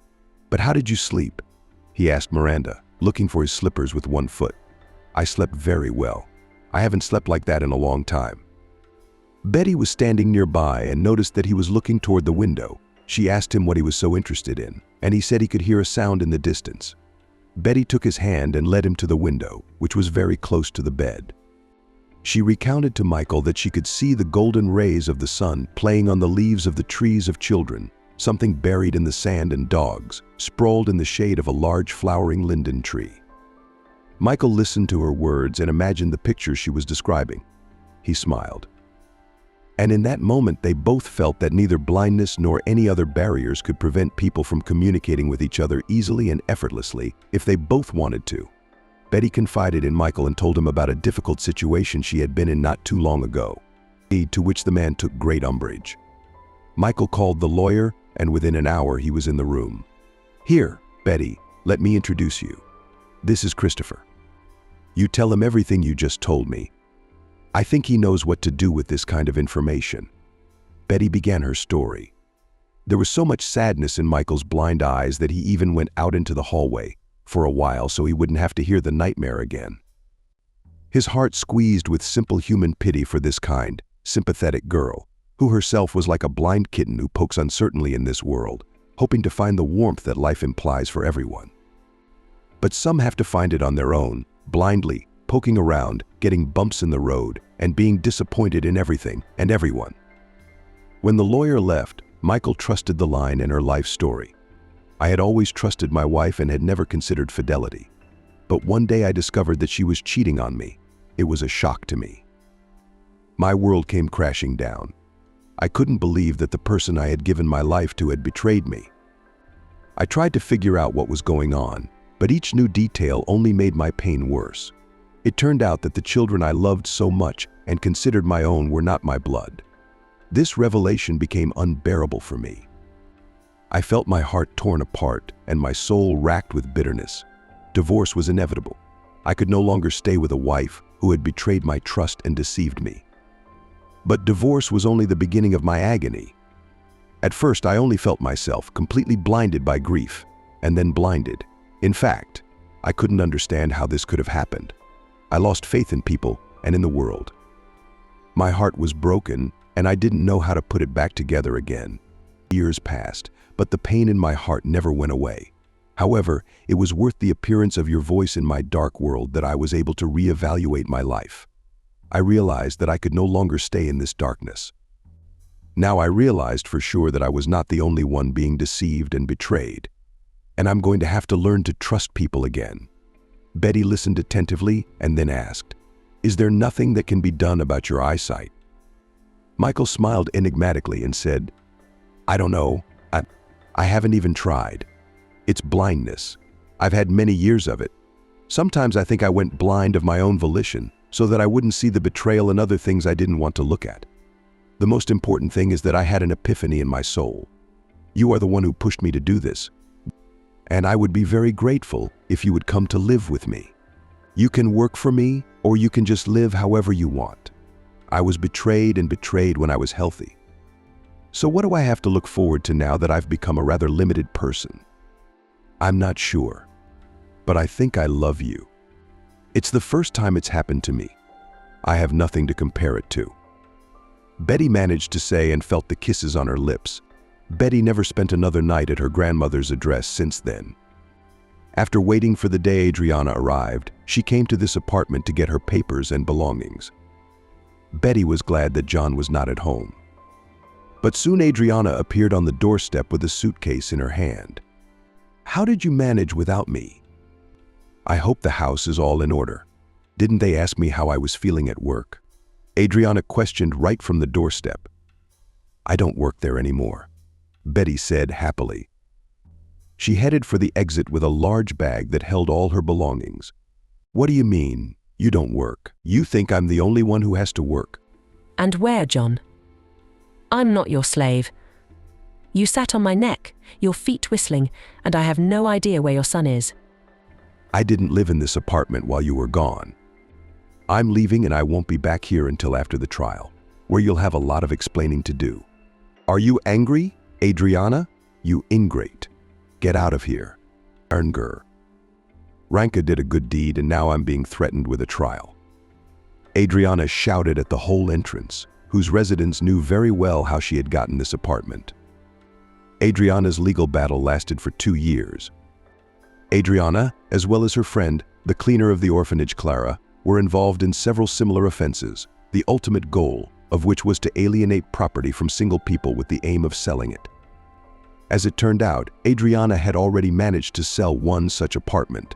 But how did you sleep? He asked Miranda, looking for his slippers with one foot. I slept very well. I haven't slept like that in a long time. Betty was standing nearby and noticed that he was looking toward the window. She asked him what he was so interested in, and he said he could hear a sound in the distance. Betty took his hand and led him to the window, which was very close to the bed. She recounted to Michael that she could see the golden rays of the sun playing on the leaves of the trees of children, something buried in the sand and dogs, sprawled in the shade of a large flowering linden tree. Michael listened to her words and imagined the picture she was describing. He smiled. And in that moment, they both felt that neither blindness nor any other barriers could prevent people from communicating with each other easily and effortlessly if they both wanted to. Betty confided in Michael and told him about a difficult situation she had been in not too long ago, to which the man took great umbrage. Michael called the lawyer, and within an hour he was in the room. Here, Betty, let me introduce you. This is Christopher. You tell him everything you just told me. I think he knows what to do with this kind of information. Betty began her story. There was so much sadness in Michael's blind eyes that he even went out into the hallway for a while so he wouldn't have to hear the nightmare again. His heart squeezed with simple human pity for this kind, sympathetic girl, who herself was like a blind kitten who pokes uncertainly in this world, hoping to find the warmth that life implies for everyone. But some have to find it on their own, blindly, poking around, getting bumps in the road, and being disappointed in everything and everyone. When the lawyer left, Michael trusted the line in her life story. I had always trusted my wife and had never considered fidelity. But one day I discovered that she was cheating on me. It was a shock to me. My world came crashing down. I couldn't believe that the person I had given my life to had betrayed me. I tried to figure out what was going on, but each new detail only made my pain worse. It turned out that the children I loved so much and considered my own were not my blood. This revelation became unbearable for me. I felt my heart torn apart and my soul racked with bitterness. Divorce was inevitable. I could no longer stay with a wife who had betrayed my trust and deceived me. But divorce was only the beginning of my agony. At first, I only felt myself completely blinded by grief, and then blinded. In fact, I couldn't understand how this could have happened. I lost faith in people and in the world. My heart was broken, and I didn't know how to put it back together again. Years passed, but the pain in my heart never went away. However, it was worth the appearance of your voice in my dark world that I was able to reevaluate my life. I realized that I could no longer stay in this darkness. Now I realized for sure that I was not the only one being deceived and betrayed, and I'm going to have to learn to trust people again. Betty listened attentively and then asked, "Is there nothing that can be done about your eyesight?" Michael smiled enigmatically and said, "I don't know. I haven't even tried. It's blindness. I've had many years of it. Sometimes I think I went blind of my own volition so that I wouldn't see the betrayal and other things I didn't want to look at. The most important thing is that I had an epiphany in my soul. You are the one who pushed me to do this, and I would be very grateful if you would come to live with me. You can work for me, or you can just live however you want. I was betrayed when I was healthy. So what do I have to look forward to now that I've become a rather limited person? I'm not sure, but I think I love you. It's the first time it's happened to me. I have nothing to compare it to." Betty managed to say and felt the kisses on her lips. Betty never spent another night at her grandmother's address since then. After waiting for the day Adriana arrived, she came to this apartment to get her papers and belongings. Betty was glad that John was not at home. But soon Adriana appeared on the doorstep with a suitcase in her hand. "How did you manage without me?" "I hope the house is all in order. Didn't they ask me how I was feeling at work?" Adriana questioned right from the doorstep. "I don't work there anymore," Betty said happily. She headed for the exit with a large bag that held all her belongings. "What do you mean, you don't work? You think I'm the only one who has to work?" "And where, John? I'm not your slave. You sat on my neck, your feet whistling, and I have no idea where your son is." "I didn't live in this apartment while you were gone. I'm leaving and I won't be back here until after the trial, where you'll have a lot of explaining to do. Are you angry, Adriana? You ingrate. Get out of here. Ernger. Ranka did a good deed and now I'm being threatened with a trial." Adriana shouted at the whole entrance, whose residents knew very well how she had gotten this apartment. Adriana's legal battle lasted for 2 years. Adriana, as well as her friend, the cleaner of the orphanage Clara, were involved in several similar offenses, the ultimate goal of which was to alienate property from single people with the aim of selling it. As it turned out, Adriana had already managed to sell one such apartment.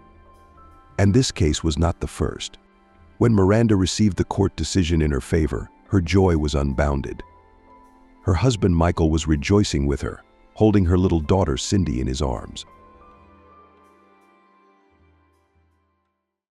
And this case was not the first. When Miranda received the court decision in her favor, her joy was unbounded. Her husband Michael was rejoicing with her, holding her little daughter Cindy in his arms.